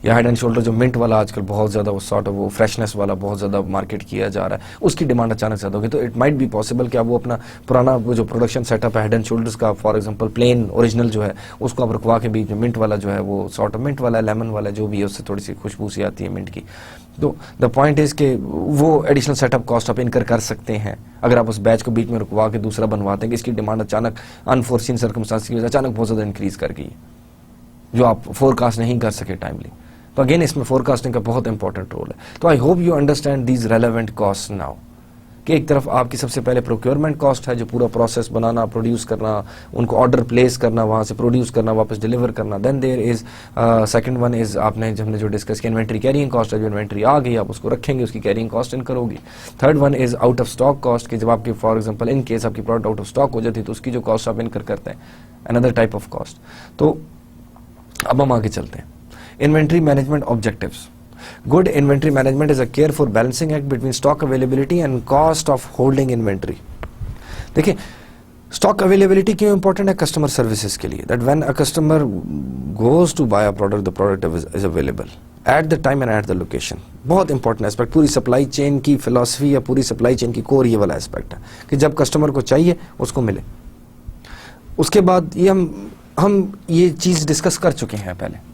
या हेड एंड शोल्डर जो मिंट वाला आजकल बहुत ज़्यादा वो सॉर्ट ऑफ वो फ्रेशनेस वाला बहुत ज़्यादा मार्केट किया जा रहा है, उसकी डिमांड अचानक ज़्यादा होगी. तो इट माइट बी पॉसिबल कि आप वो अपना पुराना वो जो प्रोडक्शन सेटअप है हेड एंड शोल्डर्स का, फॉर एग्जांपल प्लेन ओरिजिनल जो है उसको आप रुकवा के बीच में मिंट वाला जो है वो सॉर्ट ऑफ मिंट वाला लेमन वाला जो भी है उससे थोड़ी सी खुशबू सी आती है मिंट की. तो द पॉइंट इज़ कि वो एडिशनल सेटअप कॉस्ट आप इनकर कर सकते हैं अगर आप उस बैच को बीच में रुकवा के दूसरा बनवाते हैं कि इसकी डिमांड अचानक अनफोर्सिन सर्कमस्टांस की वजह से अचानक बहुत ज़्यादा इंक्रीज़ कर गई जो आप फोरकास्ट नहीं कर सके टाइमली. तो अगेन इसमें फोरकास्टिंग का बहुत इंपॉर्टेंट रोल है. तो आई hope you understand these relevant cost now कि एक तरफ आपकी सबसे पहले प्रोक्योरमेंट कॉस्ट है, जो पूरा प्रोसेस बनाना, प्रोड्यूस करना, उनको ऑर्डर प्लेस करना, वहाँ से प्रोड्यूस करना, वापस डिलीवर करना। Then there is second one is हमने जो डिस्कस किया इन्वेंट्री कैरिंग कॉस्ट है, जो इन्वेंट्री आ गई आप उसको रखेंगे, उसकी कैरिंग कॉस्ट इनकर होगी। Third one is out of stock cost, कि जब आपकी फॉर एग्जाम्पल इन केस आपकी प्रोडक्ट आउट ऑफ स्टॉक हो जाती है तो उसकी जो कॉस्ट आप इनकर करते हैं, अनदर टाइप ऑफ कॉस्ट। तो अब हम आगे चलते हैं। Inventory management objectives. Good inventory management is a careful balancing act between stock availability and cost of holding inventory. देखिए, स्टॉक अवेलेबिलिटी क्यों इंपॉर्टेंट है कस्टमर सर्विसेज के लिए? That when a customer goes to buy a product, the product is available at the time and at the location. बहुत इंपॉर्टेंट एस्पेक्ट, पूरी सप्लाई चेन की फिलॉसफी या पूरी सप्लाई चेन की कोर ये वाला एस्पेक्ट है कि जब कस्टमर को चाहिए उसको मिले। उसके बाद ये हम ये चीज़ डिस्कस कर चुके हैं पहले।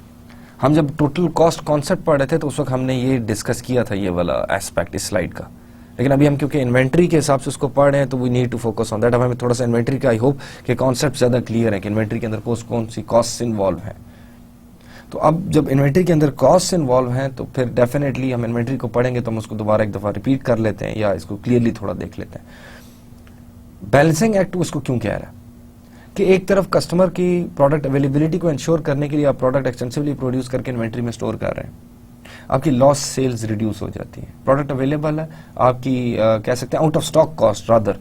हम जब टोटल कॉस्ट कॉन्सेप्ट पढ़ रहे थे तो उस वक्त हमने ये डिस्कस किया था, ये वाला एस्पेक्ट इस स्लाइड का। लेकिन अभी हम क्योंकि इन्वेंट्री के हिसाब से उसको पढ़ रहे हैं तो we need to focus on that. अब हमें थोड़ा सा इन्वेंट्री का आई होप कि कॉन्सेप्ट ज़्यादा क्लियर है कि इन्वेंट्री के अंदर कौन सी कॉस्ट इन्वॉल्व है। तो अब जब इन्वेंट्री के अंदर कॉस्ट इन्वॉल्व हैं तो फिर डेफिनेटली हम इन्वेंट्री को पढ़ेंगे तो हम उसको दोबारा एक दफ़ा रिपीट कर लेते हैं या इसको क्लियरली थोड़ा देख लेते हैं। बैलेंसिंग एक्ट उसको क्यों कह रहा है कि एक तरफ कस्टमर की प्रोडक्ट अवेलेबिलिटी को इंश्योर करने के लिए आप प्रोडक्ट एक्सटेंसिवली प्रोड्यूस करके इन्वेंट्री में स्टोर कर रहे हैं, आपकी लॉस सेल्स रिड्यूस हो जाती है। प्रोडक्ट अवेलेबल है, आपकी कह सकते हैं out of stock cost rather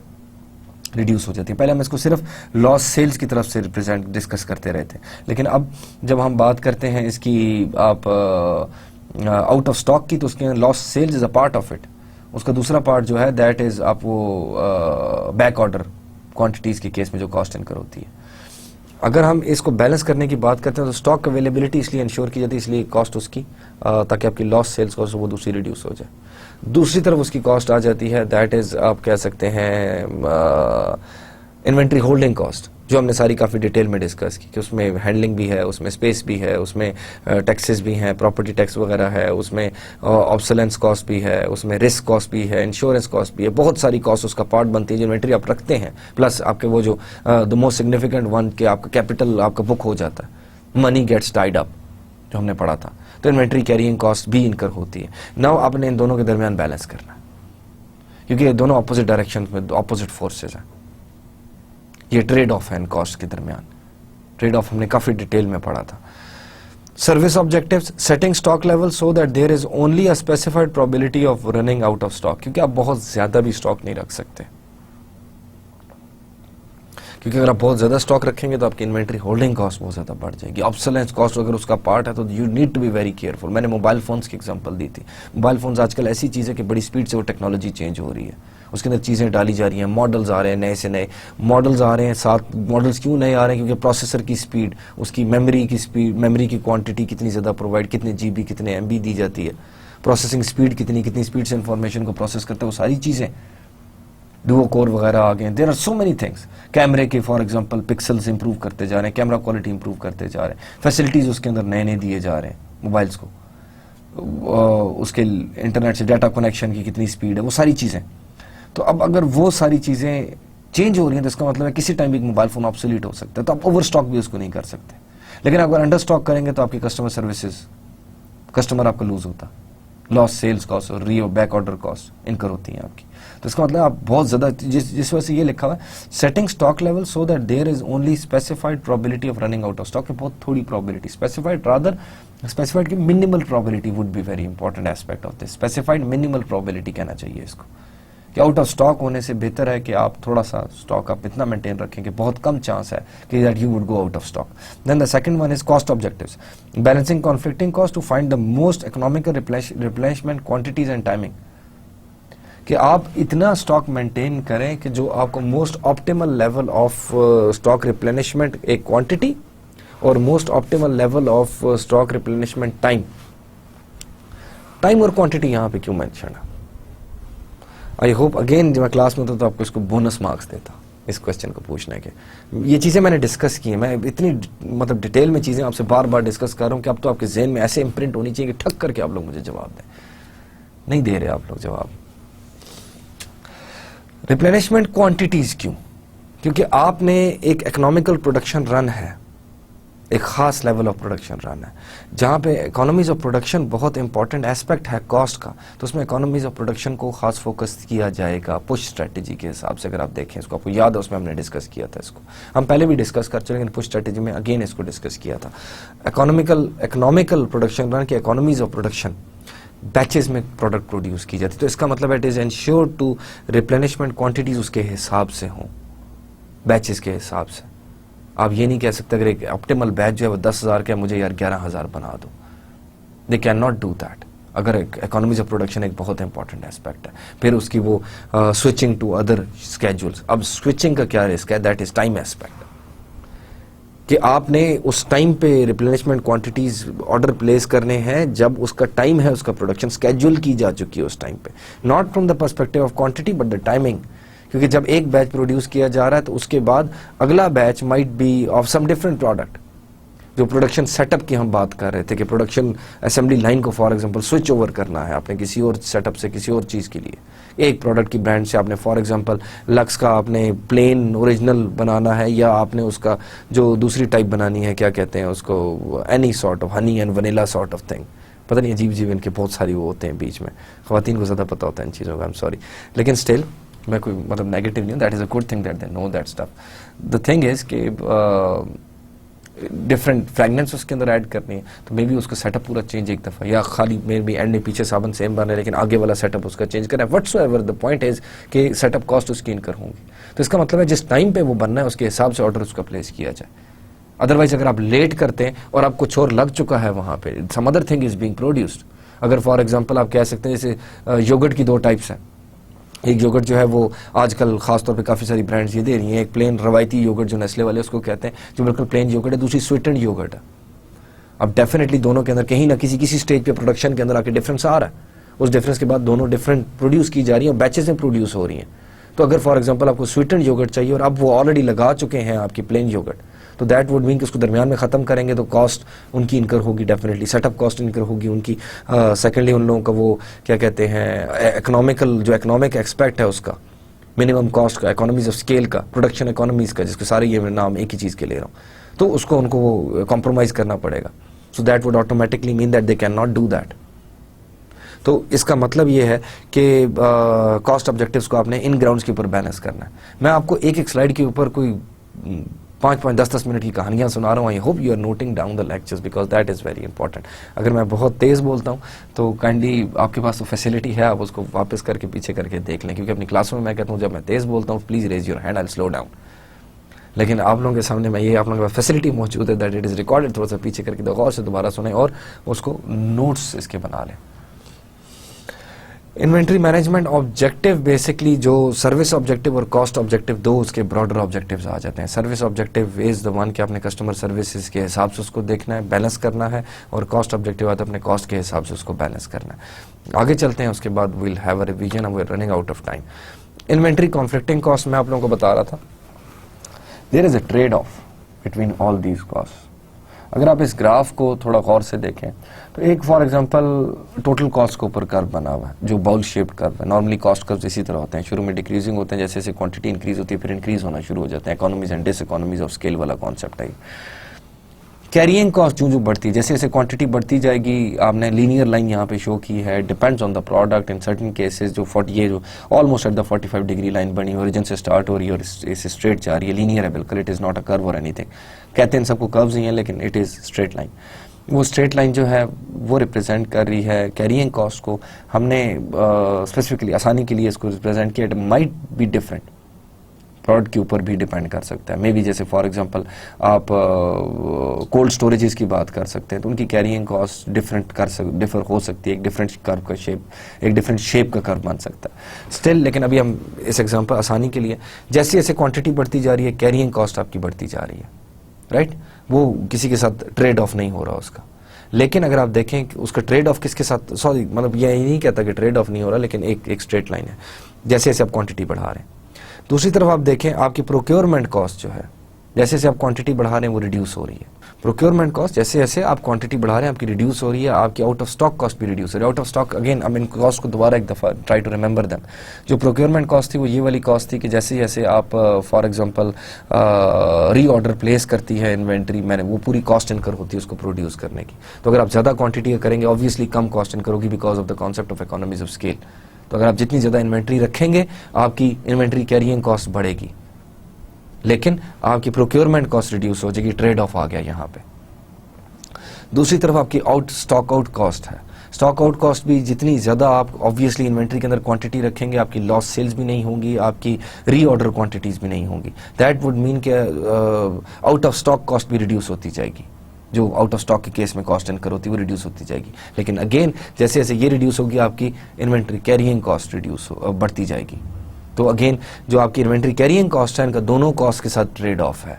reduce हो जाती है। पहले हम इसको सिर्फ लॉस सेल्स की तरफ से रिप्रेजेंट डिस्कस करते रहे थे, लेकिन अब जब हम बात करते हैं इसकी आप आउट ऑफ स्टॉक की तो उसके loss sales is a part of it. उसका दूसरा पार्ट जो है दैट इज आप वो बैक ऑर्डर क्वांटिटीज के केस में जो कॉस्ट इनकर होती है। अगर हम इसको बैलेंस करने की बात करते हैं तो स्टॉक अवेलेबिलिटी इसलिए इंश्योर की जाती है, इसलिए कॉस्ट उसकी ताकि आपकी लॉस सेल्स कॉस्ट वो दूसरी रिड्यूस हो जाए। दूसरी तरफ उसकी कॉस्ट आ जाती है दैट इज आप कह सकते हैं इन्वेंट्री होल्डिंग कॉस्ट, जो हमने सारी काफ़ी डिटेल में डिस्कस की कि उसमें हैंडलिंग भी है, उसमें स्पेस भी है, उसमें टैक्सेस भी हैं, प्रॉपर्टी टैक्स वगैरह है, उसमें ऑब्सोलेंस कॉस्ट भी है, उसमें रिस्क कॉस्ट भी है, इंश्योरेंस कॉस्ट भी है। बहुत सारी कॉस्ट उसका पार्ट बनती है जो इन्वेंट्री आप रखते हैं, प्लस आपके वो जो द मोस्ट सिग्निफिकेंट वन के आपका कैपिटल आपका बुक हो जाता है, मनी गेट्स टाइड अप, जो हमने पढ़ा था। तो इन्वेंट्री कैरिंग कॉस्ट भी इनकर होती है। नाउ आपने इन दोनों के दरमियान बैलेंस करना है, क्योंकि ये दोनों अपोजिट डायरेक्शन में अपोजिट फोर्सेज हैं। ये ट्रेड ऑफ है इन कॉस्ट के दरमियान। ट्रेड ऑफ हमने काफी डिटेल में पढ़ा था। Service objectives, setting stock level so that there is only a specified probability of running out of stock, क्योंकि आप बहुत ज्यादा भी स्टॉक नहीं रख सकते, क्योंकि अगर आप बहुत ज्यादा स्टॉक रखेंगे तो आपकी इन्वेंट्री होल्डिंग कॉस्ट बहुत ज्यादा बढ़ जाएगी। ऑब्सोलेंस कॉस्ट अगर उसका पार्ट है तो you need to be very careful. मैंने मोबाइल फोन्स की एग्जांपल दी थी। मोबाइल फोन्स आजकल ऐसी चीज है कि बड़ी स्पीड से वो टेक्नोलॉजी चेंज हो रही है, उसके अंदर चीज़ें डाली जा रही हैं, मॉडल्स आ रहे हैं, नए से नए मॉडल्स आ रहे हैं। साथ मॉडल्स क्यों नए आ रहे हैं? क्योंकि प्रोसेसर की स्पीड, उसकी मेमोरी की स्पीड, मेमोरी की क्वांटिटी कितनी ज़्यादा प्रोवाइड, कितने जीबी कितने एमबी दी जाती है, प्रोसेसिंग स्पीड कितनी स्पीड से इंफॉर्मेशन को प्रोसेस करते हैं, वो सारी चीज़ें डुओ कोर वगैरह आ गए। There are so many things. कैमरे के फॉर एग्जांपल पिक्सल्स इंप्रूव करते जा रहे हैं, कैमरा क्वालिटी इंप्रूव करते जा रहे हैं, फैसिलिटीज़ उसके अंदर नए नए दिए जा रहे हैं मोबाइल्स को, उसके इंटरनेट से डाटा कनेक्शन की कितनी स्पीड है, वो सारी चीज़ें। तो अब अगर वो सारी चीज़ें चेंज हो रही हैं तो इसका मतलब है किसी टाइम भी मोबाइल फोन ऑब्सोलीट हो सकता है, तो आप ओवर स्टॉक भी उसको नहीं कर सकते। लेकिन अगर अंडर स्टॉक करेंगे तो आपकी कस्टमर सर्विसेज, कस्टमर आपका लूज होता, लॉस सेल्स कॉस्ट और री बैक ऑर्डर कॉस्ट इनकर होती हैं आपकी। तो इसका मतलब आप बहुत ज़्यादा, जिस वजह से ये लिखा हुआ है setting stock level so that there is only specified probability of running out of stock. बहुत थोड़ी प्रोबेबिलिटी, स्पेसिफाइड रादर स्पेसिफाइड की minimal probability would be very important aspect of this. Specified minimal probability कहना चाहिए इसको, कि आउट ऑफ स्टॉक होने से बेहतर है कि आप थोड़ा सा स्टॉक आप इतना मेंटेन रखें कि बहुत कम चांस है कि that you would go out of stock. Then the second one is cost objectives, balancing conflicting cost to find the most economical replenishment quantities and timing, कि आप इतना स्टॉक मेंटेन करें कि जो आपको most optimal level of stock replenishment एक क्वांटिटी और most optimal level of stock replenishment time. Time और क्वांटिटी यहाँ पे क्यों मेंशन है? आई होप अगेन जब मैं क्लास में था तो आपको इसको बोनस मार्क्स देता इस क्वेश्चन को पूछने के। ये चीज़ें मैंने डिस्कस की हैं, मैं इतनी मतलब डिटेल में चीज़ें आपसे बार बार डिस्कस कर रहा हूँ कि अब तो आपके जहन में ऐसे इम्प्रिंट होनी चाहिए कि ठक करके आप लोग मुझे जवाब दें। नहीं दे रहे आप लोग जवाब। रिप्लेनिशमेंट क्वांटिटीज क्यों? क्योंकि आपने एक इकोनॉमिकल प्रोडक्शन रन है, एक ख़ास लेवल ऑफ प्रोडक्शन रन है। जहाँ पे इकोनॉमीज़ ऑफ प्रोडक्शन बहुत इंपॉर्टेंट एस्पेक्ट है कॉस्ट का, तो उसमें इकोनॉमीज़ ऑफ प्रोडक्शन को ख़ास फोकस किया जाएगा पुश स्ट्रेटजी के हिसाब से। अगर आप देखें इसको, आपको याद है उसमें हमने डिस्कस किया था इसको, हम पहले भी डिस्कस कर चुके, लेकिन पुश स्ट्रेटजी में अगेन इसको डिस्कस किया था। इकोनॉमिकल प्रोडक्शन रन की इकोनॉमीज़ ऑफ प्रोडक्शन बैचेस में प्रोडक्ट प्रोड्यूस की जाती है, तो इसका मतलब it is ensure to replenishment quantities उसके हिसाब से हों, बैचेस के हिसाब से। आप ये नहीं कह सकते अगर एक ऑप्टिमल बैच जो है वो 10,000 का, मुझे यार 11,000 बना दो। They can not do that. अगर इकोनॉमीज ऑफ प्रोडक्शन एक बहुत इंपॉर्टेंट एस्पेक्ट है। फिर उसकी वो स्विचिंग टू अदर स्केड्यूल्स। अब स्विचिंग का क्या रिस्क है, दैट इज टाइम एस्पेक्ट, कि आपने उस टाइम पे रिप्लेनिशमेंट क्वांटिटीज ऑर्डर प्लेस करने हैं जब उसका टाइम है, उसका प्रोडक्शन स्केड्यूल की जा चुकी है उस टाइम पे, not from the perspective of quantity but the timing. क्योंकि जब एक बैच प्रोड्यूस किया जा रहा है तो उसके बाद अगला batch might be of some different product. जो प्रोडक्शन सेटअप की हम बात कर रहे थे कि प्रोडक्शन असेंबली लाइन को फॉर एग्जांपल स्विच ओवर करना है आपने किसी और सेटअप से किसी और चीज़ के लिए, एक प्रोडक्ट की ब्रांड से आपने फॉर एग्जांपल लक्स का आपने प्लेन ओरिजिनल बनाना है, या आपने उसका जो दूसरी टाइप बनानी है, क्या कहते हैं उसको, any sort of honey and vanilla sort of thing, पता नहीं अजीब अजीब इनके बहुत सारी वो होते हैं बीच में, ख़वातीन को ज़्यादा पता होता है इन चीज़ों का, आई एम सॉरी, लेकिन स्टिल मैं कोई मतलब नेगेटिव नहीं हूँ, that is a good thing that they know that stuff. The thing is कि डिफरेंट फ्रेगनेंस उसके अंदर ऐड करनी है, तो मे बी उसका सेटअप पूरा चेंज एक दफ़ा, या खाली मे बी एंड में पीछे साबन सेम बन रहा है लेकिन आगे वाला सेटअप उसका चेंज करना है, व्हाटसोएवर द पॉइंट इज़ कि सेटअप कॉस्ट उसकी इनकर होंगी। तो इसका मतलब है जिस टाइम पे वो बनना है उसके हिसाब से ऑर्डर उसका प्लेस किया जाए। अदरवाइज अगर आप लेट करते हैं और आप कुछ और लग चुका है वहाँ पे, some other thing is being produced. अगर फॉर एग्जांपल आप कह सकते हैं जैसे योगर्ट की दो टाइप्स हैं, एक योगर्ट जो है वो आजकल खासतौर पे काफ़ी सारी ब्रांड्स ये दे रही हैं, एक प्लेन रवायती योगर्ट जो नेस्ले वाले उसको कहते हैं, जो बिल्कुल प्लेन योगर्ट है, दूसरी स्वीटेंड योगर्ट है। अब डेफिनेटली दोनों के अंदर कहीं ना किसी स्टेज पे प्रोडक्शन के अंदर आके डिफरेंस आ रहा है, उस डिफरेंस के बाद दोनों डिफरेंट प्रोड्यूस की जा रही हैं और बैचेस में प्रोड्यूस हो रही हैं। तो अगर फॉर एग्जाम्पल आपको स्वीटेंड योगर्ट चाहिए और अब वो ऑलरेडी लगा चुके हैं आपकी प्लेन योगर्ट, तो दैट वुड मीन कि उसको दरमियान में ख़त्म करेंगे तो कॉस्ट उनकी इनकर होगी, डेफिनेटली सेटअप कॉस्ट इनकर होगी उनकी। सेकेंडली उन लोगों का वो क्या कहते हैं इकोनॉमिक एक्सपेक्ट है उसका, मिनिमम कॉस्ट का, इकोनॉमीज ऑफ स्केल का, प्रोडक्शन इकोनॉमीज का, जिसके सारे ये मैं नाम एक ही चीज़ के ले रहा हूँ, तो उसको उनको वो कॉम्प्रोमाइज़ करना पड़ेगा। So that would automatically mean that they can not do that. तो इसका मतलब ये है कि कॉस्ट ऑब्जेक्टिव्स को आपने इन ग्राउंड्स के ऊपर बैलेंस करना है। मैं आपको एक एक स्लाइड के ऊपर कोई 5-5, 10-10 मिनट की कहानियाँ सुना रहा हूँ। I hope you are noting down the lectures because that is very important. अगर मैं बहुत तेज़ बोलता हूँ तो काइंडली आपके पास तो फैसिलिटी है, आप उसको वापस करके पीछे करके देख लें, क्योंकि अपनी क्लासों में मैं कहता हूँ जब मैं तेज़ बोलता हूँ please raise your hand, I will slow down. लेकिन आप लोगों के सामने मैं ये आप लोगों के पास फैसिलिटी मौजूद है दैट इट इज़ रिकॉर्डेड, थोड़ा सा पीछे करके गौर से दोबारा सुने और उसको नोट्स इसके बना लें। इन्वेंट्री मैनेजमेंट ऑब्जेक्टिव बेसिकली जो सर्विस ऑब्जेक्टिव और कॉस्ट ऑब्जेक्टिव दो उसके ब्रॉडर ऑब्जेक्टिव्स आ जाते हैं। Service objective is the one कि आपने कस्टमर सर्विसेज के हिसाब से उसको देखना है, बैलेंस करना है, और कॉस्ट ऑब्जेक्टिव आता है अपने कॉस्ट के हिसाब से उसको बैलेंस करना है। आगे चलते हैं, उसके बाद we'll have a revision, we are running out of time. Inventory conflicting cost मैं आप लोगों को बता रहा था, there is a trade off between all these cost. अगर आप इस ग्राफ को थोड़ा गौर से देखें तो एक फॉर एग्जांपल टोटल कॉस्ट के ऊपर कर्व बना हुआ है जो बाउल शेप्ड कर्व है। नॉर्मली कॉस्ट कर्व इसी तरह होते हैं, शुरू में डिक्रीजिंग होते हैं, जैसे जैसे क्वांटिटी इंक्रीज होती है फिर इंक्रीज होना शुरू हो जाते हैं। Economies and diseconomies of scale वाला कॉन्सेप्ट है। कैरिंग कॉस्ट जो बढ़ती है, जैसे जैसे क्वांटिटी बढ़ती जाएगी, आपने लीनियर लाइन यहाँ पे शो की है, depends on the product. In certain cases जो 40 ये जो almost at the 45 degree line बनी ओरिजिन से स्टार्ट हो रही है और इसे स्ट्रेट जा रही है, लीनियर है बिल्कुल, it is not a curve और एनीथिंग। कहते हैं सबको कर्व्स ही हैं लेकिन इट इज़ स्ट्रेट लाइन। वो स्ट्रेट लाइन जो है वो रिप्रेजेंट कर रही है कैरिंग कॉस्ट को। हमने स्पेसिफिकली आसानी के लिए इसको रिप्रेजेंट किया, it might be different, product के ऊपर भी डिपेंड कर सकता है। मे बी जैसे फॉर एग्जांपल आप कोल्ड स्टोरेजेस की बात कर सकते हैं तो उनकी कैरिंग कॉस्ट डिफर हो सकती है, एक डिफरेंट कर्व का शेप, एक डिफरेंट शेप का कर्व बन सकता है स्टिल। लेकिन अभी हम इस एग्जांपल आसानी के लिए, जैसे जैसे क्वांटिटी बढ़ती जा रही है कैरिंग कॉस्ट आपकी बढ़ती जा रही है, राइट? वो किसी के साथ ट्रेड ऑफ नहीं हो रहा उसका। लेकिन अगर आप देखें कि उसका ट्रेड ऑफ किसके साथ, सॉरी मतलब ये नहीं कहता कि ट्रेड ऑफ नहीं हो रहा, लेकिन एक स्ट्रेट लाइन है जैसे जैसे आप क्वांटिटी बढ़ा रहे हैं। दूसरी तरफ आप देखें आपकी प्रोक्योरमेंट कॉस्ट जो है जैसे जैसे आप क्वांटिटी बढ़ा रहे हैं वो रिड्यूस हो रही है। प्रोक्योरमेंट कॉस्ट जैसे जैसे आप क्वांटिटी बढ़ा रहे हैं आपकी रिड्यूस हो रही है, आपकी आउट ऑफ स्टॉक कॉस्ट भी रिड्यूस हो रही है। आउट ऑफ स्टॉक अगेन अब इन कॉस्ट को दोबारा एक दफ़ा ट्राई टू रिमेंबर देम। जो प्रोक्योरमेंट कॉस्ट थी वो ये वाली कॉस्ट थी कि जैसे जैसे आप फॉर एग्जांपल रीऑर्डर प्लेस करती है इन्वेंट्री, मैंने वो पूरी कॉस्ट इनकर होती है उसको प्रोड्यूस करने की। तो अगर आप ज़्यादा क्वांटिटी करेंगे ऑब्वियसली कम कॉस्ट इनकर होगी because of the concept of economies of scale. तो अगर आप जितनी ज़्यादा इन्वेंट्री रखेंगे आपकी इन्वेंट्री कैरिंग कॉस्ट बढ़ेगी, लेकिन आपकी प्रोक्योरमेंट कॉस्ट रिड्यूस हो जाएगी। ट्रेड ऑफ आ गया यहाँ पे। दूसरी तरफ आपकी स्टॉक आउट कॉस्ट है। स्टॉक आउट कॉस्ट भी जितनी ज़्यादा आप ऑब्वियसली इन्वेंट्री के अंदर क्वांटिटी रखेंगे आपकी लॉस सेल्स भी नहीं होंगी, आपकी रीऑर्डर क्वांटिटीज़ भी नहीं होंगी। दैट वुड मीन कि आउट ऑफ स्टॉक कॉस्ट भी रिड्यूस होती जाएगी। जो आउट ऑफ स्टॉक के केस में कॉस्ट इनकर होती है वो रिड्यूस होती जाएगी। लेकिन अगेन जैसे जैसे ये रिड्यूस होगी आपकी इन्वेंट्री कैरिंग कॉस्ट रिड्यूस बढ़ती जाएगी। तो अगेन जो आपकी इन्वेंट्री कैरिंग कॉस्ट है इनका दोनों कॉस्ट के साथ ट्रेड ऑफ है,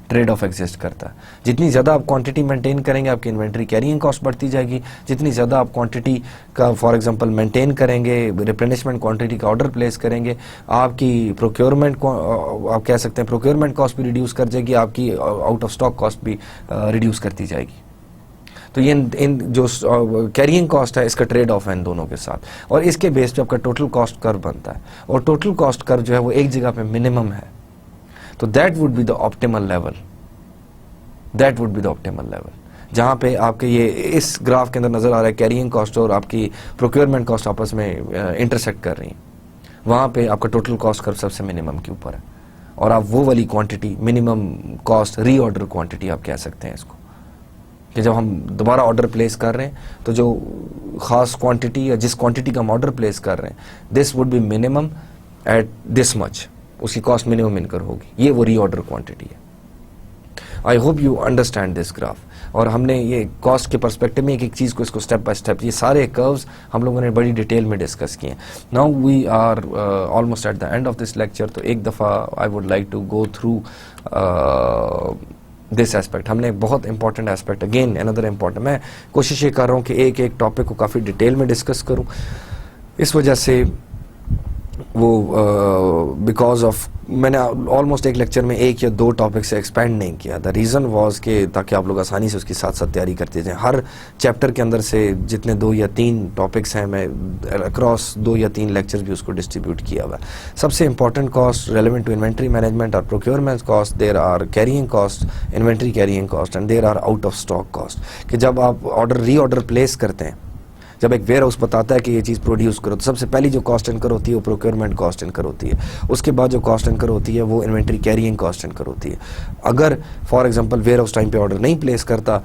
ट्रेड ऑफ एग्जिस्ट करता है। जितनी ज़्यादा आप क्वांटिटी मेंटेन करेंगे आपकी इन्वेंट्री कैरिंग कॉस्ट बढ़ती जाएगी। जितनी ज़्यादा आप क्वांटिटी का फॉर एग्जांपल मेंटेन करेंगे, रिप्लेनिशमेंट क्वांटिटी का ऑर्डर प्लेस करेंगे, आपकी प्रोक्योरमेंट आप कह सकते हैं प्रोक्योरमेंट कॉस्ट भी रिड्यूस कर जाएगी, आपकी आउट ऑफ स्टॉक कॉस्ट भी रिड्यूस करती जाएगी। तो ये इन जो कैरिंग कॉस्ट है इसका ट्रेड ऑफ है इन दोनों के साथ, और इसके बेस पे आपका टोटल कॉस्ट कर्व बनता है। और टोटल कॉस्ट कर्व जो है वो एक जगह पे मिनिमम है। तो that would be the optimal level, that would be the optimal level जहाँ पे आपके ये इस ग्राफ के अंदर नजर आ रहा है कैरिंग कॉस्ट और आपकी प्रोक्योरमेंट कॉस्ट आपस में इंटरसेक्ट कर रही हैं। वहाँ पे आपका टोटल कॉस्ट कर्व सबसे मिनिमम के ऊपर है, और आप वो वाली quantity minimum cost reorder quantity आप कह सकते हैं इसको, कि जब हम दोबारा ऑर्डर प्लेस कर रहे हैं तो जो खास क्वांटिटी या जिस क्वांटिटी का हम ऑर्डर प्लेस कर रहे हैं this would be minimum at this much, उसकी कॉस्ट मिनिमम इनकर होगी। ये वो रीऑर्डर क्वांटिटी है। आई hope you understand this graph. और हमने ये कॉस्ट के पर्सपेक्टिव में एक एक चीज़ को इसको स्टेप बाय स्टेप ये सारे कर्व्स हम लोगों ने बड़ी डिटेल में डिस्कस किए हैं। Now we are almost at the end of this lecture. तो एक दफ़ा I would like to go through this aspect. हमने एक बहुत important aspect, again another important, मैं कोशिश ये कर रहा हूँ कि एक एक टॉपिक को काफ़ी डिटेल में डिस्कस करूँ। इस वजह से वो बिकॉज ऑफ मैंने ऑलमोस्ट एक लेक्चर में एक या दो टॉपिक से एक्सपेंड नहीं किया। द रीज़न वाज कि ताकि आप लोग आसानी से उसकी साथ साथ तैयारी करते जाएं। हर चैप्टर के अंदर से जितने 2 या 3 टॉपिक्स हैं मैं अक्रॉस 2 या 3 लेक्चर्स भी उसको डिस्ट्रीब्यूट किया हुआ है। सबसे important cost relevant to inventory management और procurement cost, there are carrying cost, inventory carrying cost and there are out of stock cost. कि जब आप रीऑर्डर प्लेस करते हैं, जब एक वेयर हाउस बताता है कि ये चीज़ प्रोड्यूस करो, तो सबसे पहली जो कॉस्ट इनकर होती है वो प्रोक्योरमेंट कॉस्ट इनकर होती है। उसके बाद जो कॉस्ट इनकर होती है वो इन्वेंट्री कैरिंग कॉस्ट इनकर होती है। अगर for example warehouse time पे ऑर्डर नहीं प्लेस करता,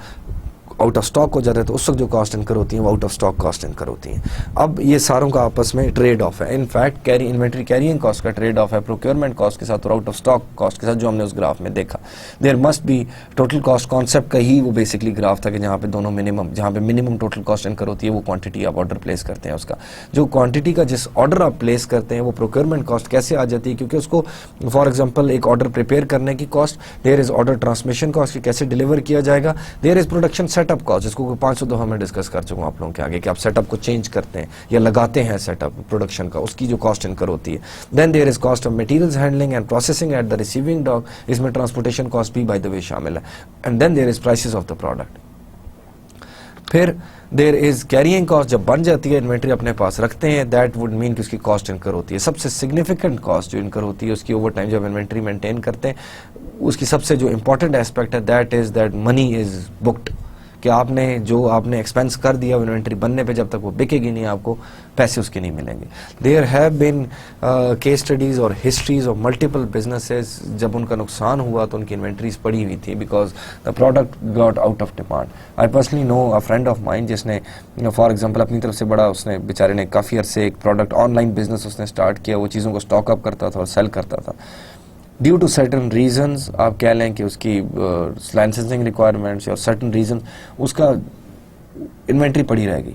आउट ऑफ स्टॉक हो जाता है, तो उस वक्त जो कॉस्ट इनकर होती हैं वो out of stock cost incur होती हैं। अब ये सारों का आपस में ट्रेड ऑफ है। इनफैक्ट इन्वेंट्री कैरिंग कॉस्ट का ट्रेड ऑफ है प्रोक्योरमेंट कॉस्ट के साथ और आउट ऑफ स्टॉक कॉस्ट के साथ, जो हमने उस ग्राफ में देखा। There must be total cost concept का ही वो बेसिकली ग्राफ था कि जहाँ पे दोनों मिनिमम, जहाँ पे मिनिमम टोटल कॉस्ट इनकर होती है वो क्वांटिटी आप ऑर्डर प्लेस करते हैं उसका, जो क्वांटिटी का जिस ऑर्डर आप प्लेस करते हैं वो प्रोक्योरमेंट कॉस्ट कैसे आ जाती है, क्योंकि उसको फॉर एग्जाम्पल एक ऑर्डर प्रिपेयर करने की cost, there is order transmission cost कि कैसे डिलीवर किया जाएगा, there is production setup cost जिसको 500 दफा मैं डिस्कस कर चुका हूँ आप लोगों के आगे कि आप सेटअप को चेंज करते हैं या लगाते हैं सेटअप प्रोडक्शन का, उसकी जो कॉस्ट इनकर होती है। Then there is cost of materials handling and processing at the receiving dock, इसमें ट्रांसपोर्टेशन कॉस्ट भी बाय द वे शामिल है। And then there is prices of the product. फिर देयर इज कैरिंग कॉस्ट, जब बन जाती है इन्वेंट्री अपने पास रखते हैं, दैट वुड मीन कि उसकी कॉस्ट इनकर होती है। सबसे सिग्निफिकेंट कॉस्ट जो इनकर होती है उसकी ओवर टाइम जब इन्वेंट्री मेंटेन करते हैं, उसकी सबसे जो इंपॉर्टेंट एस्पेक्ट है that is that money is booked, कि आपने जो आपने एक्सपेंस कर दिया इन्वेंट्री बनने पे जब तक वो बिकेगी नहीं आपको पैसे उसके नहीं मिलेंगे। There have been case studies और हिस्ट्रीज ऑफ मल्टीपल बिजनेसेस, जब उनका नुकसान हुआ तो उनकी इन्वेंट्रीज पड़ी हुई थी because the product got out of demand. I personally know a friend of mine जिसने फॉर एग्जांपल अपनी तरफ से बड़ा, उसने बेचारे ने काफ़ी अरसे एक प्रोडक्ट ऑनलाइन बिजनेस उसने स्टार्ट किया, वो चीज़ों को स्टॉक अप करता था और सेल करता था। ड्यू टू सर्टन रीजंस, आप कह लें कि उसकी लाइसेंसिंग रिक्वायरमेंट्स और सर्टन रीजन, उसका इन्वेंट्री पड़ी रह गई।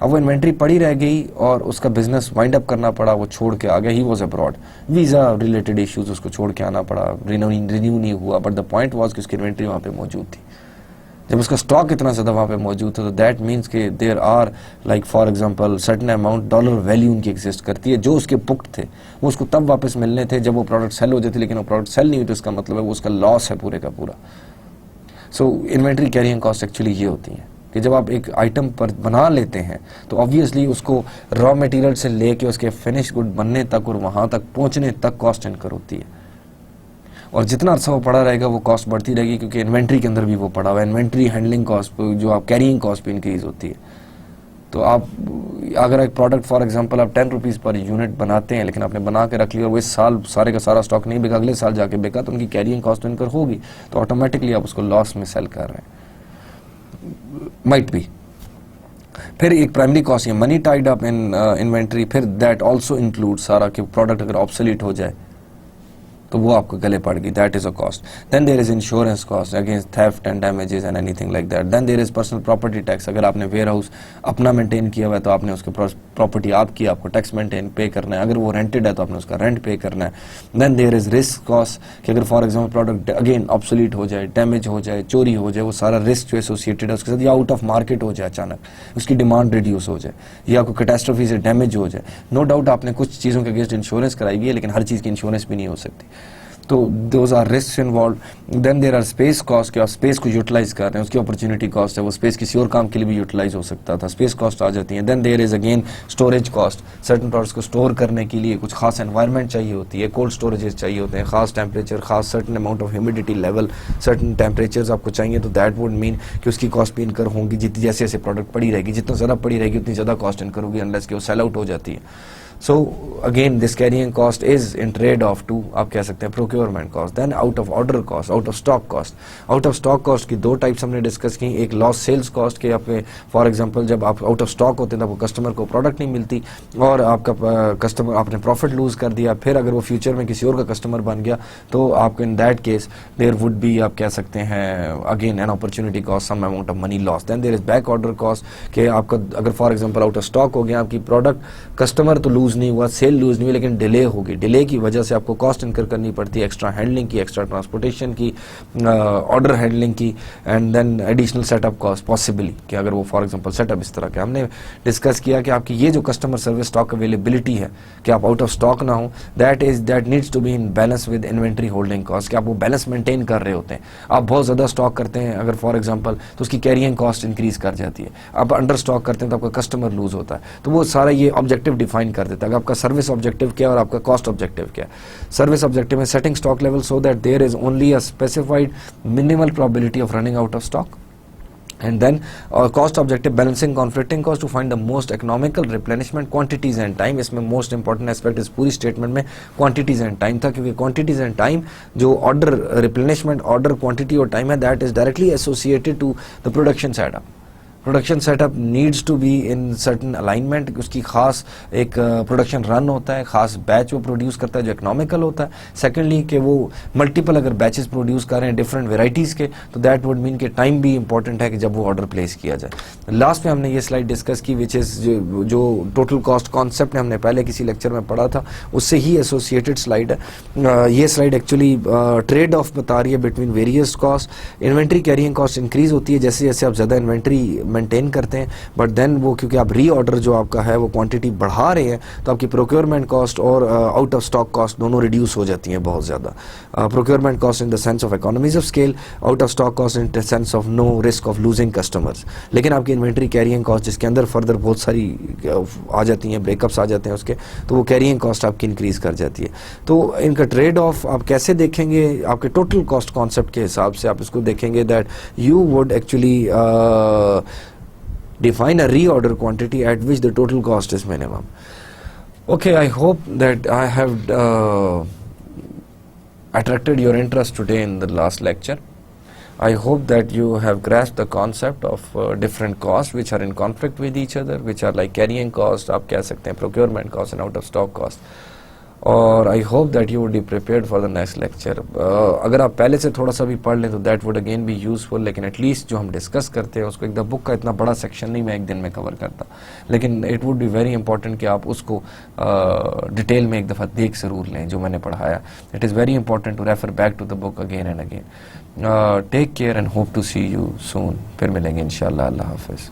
अब वो इन्वेंट्री पड़ी रह गई और उसका बिजनेस वाइंड अप करना पड़ा, वो छोड़ के आ गया। He was abroad, visa related issues उसको छोड़ के आना पड़ा, रिन्यू नहीं हुआ। बट द पॉइंट वॉज कि उसकी इन्वेंट्री वहाँ पे मौजूद थी। जब उसका स्टॉक इतना ज़्यादा वहाँ पे मौजूद था तो दैट मीन्स कि there are like for example certain amount dollar value उनकी एग्जिस्ट करती है, जो उसके बुक्ड थे वो उसको तब वापस मिलने थे जब वो प्रोडक्ट सेल हो जाते, लेकिन वो प्रोडक्ट सेल नहीं हुई तो इसका मतलब है वो उसका लॉस है पूरे का पूरा। सो इन्वेंट्री कैरिंग कॉस्ट एक्चुअली ये होती है कि जब आप एक आइटम पर बना लेते हैं तो ऑब्वियसली उसको रॉ मटेरियल से लेके उसके फिनिश गुड बनने तक और वहाँ तक पहुँचने तक कॉस्ट इनकर होती है, और जितना अर्सा वो पड़ा रहेगा वो कॉस्ट बढ़ती रहेगी, क्योंकि इन्वेंट्री के अंदर भी वो पड़ा हुआ है। इन्वेंट्री हैंडलिंग कॉस्ट जो आप कैरिंग कॉस्ट पे इंक्रीज होती है। तो आप अगर एक प्रोडक्ट फॉर एग्जांपल आप 10 रुपीज़ पर यूनिट बनाते हैं, लेकिन आपने बना के रख लिया और वो इस साल सारे का सारा स्टॉक नहीं बिका, अगले साल जाके बिका, तो उनकी कैरिंग कॉस्ट तो इनकर होगी, तो ऑटोमेटिकली आप उसको लॉस में सेल कर रहे हैं, माइट बी। फिर एक प्राइमरी कॉस्ट है money tied up in inventory, फिर दैट आल्सो इंक्लूड सारा कि प्रोडक्ट अगर ऑब्सोलीट हो जाए तो वो आपको गले पड़ गई, that is a cost. Then there is insurance cost against theft and damages and anything like that. Then there is personal property tax, अगर आपने वेयर हाउस अपना मेंटेन किया हुआ है तो आपने उसके प्रॉपर्टी आपकी, आपको टैक्स मेंटेन पे करना है, अगर वो रेंटेड है तो आपने उसका रेंट पे करना है। Then there is risk cost कि अगर for example product again obsolete हो जाए, डैमेज हो जाए, चोरी हो जाए, वो सारा रिस्क जो एसोसिएटेड है उसके साथ, या आउट ऑफ मार्केट हो जाए, अचानक उसकी डिमांड रिड्यूस हो जाए, या कोई कैटास्ट्रोफी से डैमेज हो जाए। नो डाउट आपने कुछ चीज़ों के अगेंस्ट इंश्योरेंस कराई हुई है, लेकिन हर चीज़ की इंश्योरेंस भी नहीं हो सकती, तो those are risk involve. Then there are space cost कि आप स्पेस को यूटिलाइज कर रहे हैं, उसकी अपॉर्चुनिटी कॉस्ट है, वो स्पेस किसी और काम के लिए भी यूटिलाइज हो सकता था, स्पेस कॉस्ट आ जाती है। Then there is again storage cost, certain products को स्टोर करने के लिए कुछ खास एनवायरनमेंट चाहिए होती है, कोल्ड स्टोरेजेस चाहिए होते हैं, खास टेम्परेचर, खास certain amount of humidity level, certain temperatures आपको चाहिए, तो दैट वुड मीन कि उसकी कॉस्ट भी इनकर होंगी। जितनी जैसे जैसे प्रोडक्ट पड़ी रहेगी, जितना ज़्यादा पड़ी रहेगी उतनी ज़्यादा कॉस्ट इनकर होगी, अनलेस कि वो सेल आउट हो जाती है। So again this carrying cost is in trade off to आप कह सकते हैं procurement cost, then out of order cost, out of stock cost। out of stock cost की दो टाइप्स हमने डिस्कस की, एक लॉस सेल्स कॉस्ट के आपके फॉर एग्जांपल जब आप आउट ऑफ स्टॉक होते हैं तब वो कस्टमर को प्रोडक्ट नहीं मिलती और आपका कस्टमर आपने प्रॉफिट लूज कर दिया, फिर अगर वो फ्यूचर में किसी और का कस्टमर बन गया तो आपको in that case there would be आप कह सकते हैं again an opportunity cost, some amount of money loss. Then there is back order cost कि आपका अगर for example out of stock हो गया, आपकी प्रोडक्ट कस्टमर तो लूज नहीं हुआ, सेल लूज नहीं हुई, लेकिन डिले होगी, डिले की वजह से आपको कॉस्ट इनकर करनी पड़ती है, एक्स्ट्रा हैंडलिंग की, एक्स्ट्रा ट्रांसपोर्टेशन की, ऑर्डर हैंडलिंग की, and then additional setup cost possibly कि अगर वो फॉर एग्जांपल सेटअप इस तरह के हमने डिस्कस किया कि आपकी ये जो कस्टमर सर्विस स्टॉक अवेलेबिलिटी है कि आप आउट ऑफ स्टॉक ना हो, that needs to be in balance with inventory holding cost कि आप वो बैलेंस मेंटेन कर रहे होते हैं। आप बहुत ज़्यादा स्टॉक करते हैं अगर फॉर एग्जांपल तो उसकी कैरिंग कॉस्ट इंक्रीज कर जाती है, आप अंडर स्टॉक करते हैं तो आपका कस्टमर लूज होता है, तो वो सारा ये ऑब्जेक्टिव डिफाइन कर देता है। आपका सर्विस ऑब्जेक्टिव क्या है और आपका कॉस्ट ऑब्जेक्टिव क्या है। सर्विस ऑब्जेक्टिव में setting stock level so that there is only a specified minimal probability of running out of stock, and then cost objective balancing conflicting cost to find the most economical replenishment quantities and time। इसमें मोस्ट इंपॉर्टेंट एस्पेक्ट इस पूरी स्टेटमेंट में क्वांटिटीज एंड टाइम था, क्योंकि क्वांटिटीज एंड टाइम जो ऑर्डर रिप्लेनिशमेंट ऑर्डर क्वांटिटी और टाइम है that is directly associated to the production setup. Production setup needs to be in certain alignment, उसकी खास एक प्रोडक्शन रन होता है, खास बैच वो प्रोड्यूस करता है जो इकोनॉमिकल होता है। सेकेंडली कि वो मल्टीपल अगर बैचेस प्रोड्यूस कर रहे हैं डिफरेंट वेराइटीज़ के, तो दैट वुड मीन कि टाइम भी इंपॉर्टेंट है कि जब वो ऑर्डर प्लेस किया जाए। लास्ट में हमने ये स्लाइड डिस्कस की विच इज़ जो टोटल कॉस्ट कॉन्सेप्ट ने हमने पहले किसी लेक्चर में पढ़ा था, उससे ही एसोसिएटेड स्लाइड है। ये स्लाइड एक्चुअली ट्रेड ऑफ बता रही है between various cost. Inventory carrying cost increase होती है जैसे जैसे आप ज़्यादा इन्वेंट्री मेंटेन करते हैं, बट देन वो क्योंकि आप री ऑर्डर जो आपका है वो क्वांटिटी बढ़ा रहे हैं तो आपकी प्रोक्योरमेंट कॉस्ट और आउट ऑफ स्टॉक कॉस्ट दोनों रिड्यूस हो जाती हैं बहुत ज़्यादा। Procurement cost in the sense of economies of scale, out of stock cost in the sense of no risk of losing customers. लेकिन आपकी इन्वेंट्री कैरिंग कॉस्ट जिसके अंदर फर्दर बहुत सारी आ जाती हैं, ब्रेकअप्स आ जाते हैं उसके, तो वो कैरिंग कॉस्ट आपकी इंक्रीज कर जाती है। तो इनका ट्रेड ऑफ आप कैसे देखेंगे, आपके टोटल कॉस्ट कॉन्सेप्ट के हिसाब से आप इसको देखेंगे that you would actually define a reorder quantity at which the total cost is minimum. Okay, I hope that I have attracted your interest today in the last lecture. I hope that you have grasped the concept of different costs which are in conflict with each other, which are like carrying cost, आप कह सकते हैं procurement cost and out of stock cost. और I hope that you would be prepared for the next lecture. अगर आप पहले से थोड़ा सा भी पढ़ लें तो that would again be useful, लेकिन एटलीस्ट जो हम डिस्कस करते हैं उसको एक बुक का इतना बड़ा सेक्शन नहीं मैं एक दिन में कवर करता, लेकिन it would be very important कि आप उसको डिटेल में एक दफ़ा देख ज़रूर लें जो मैंने पढ़ाया। It is very important to refer back to the book again and again. Take care and hope to see you soon. फिर मिलेंगे इंशाल्लाह। अल्लाह हाफिज़।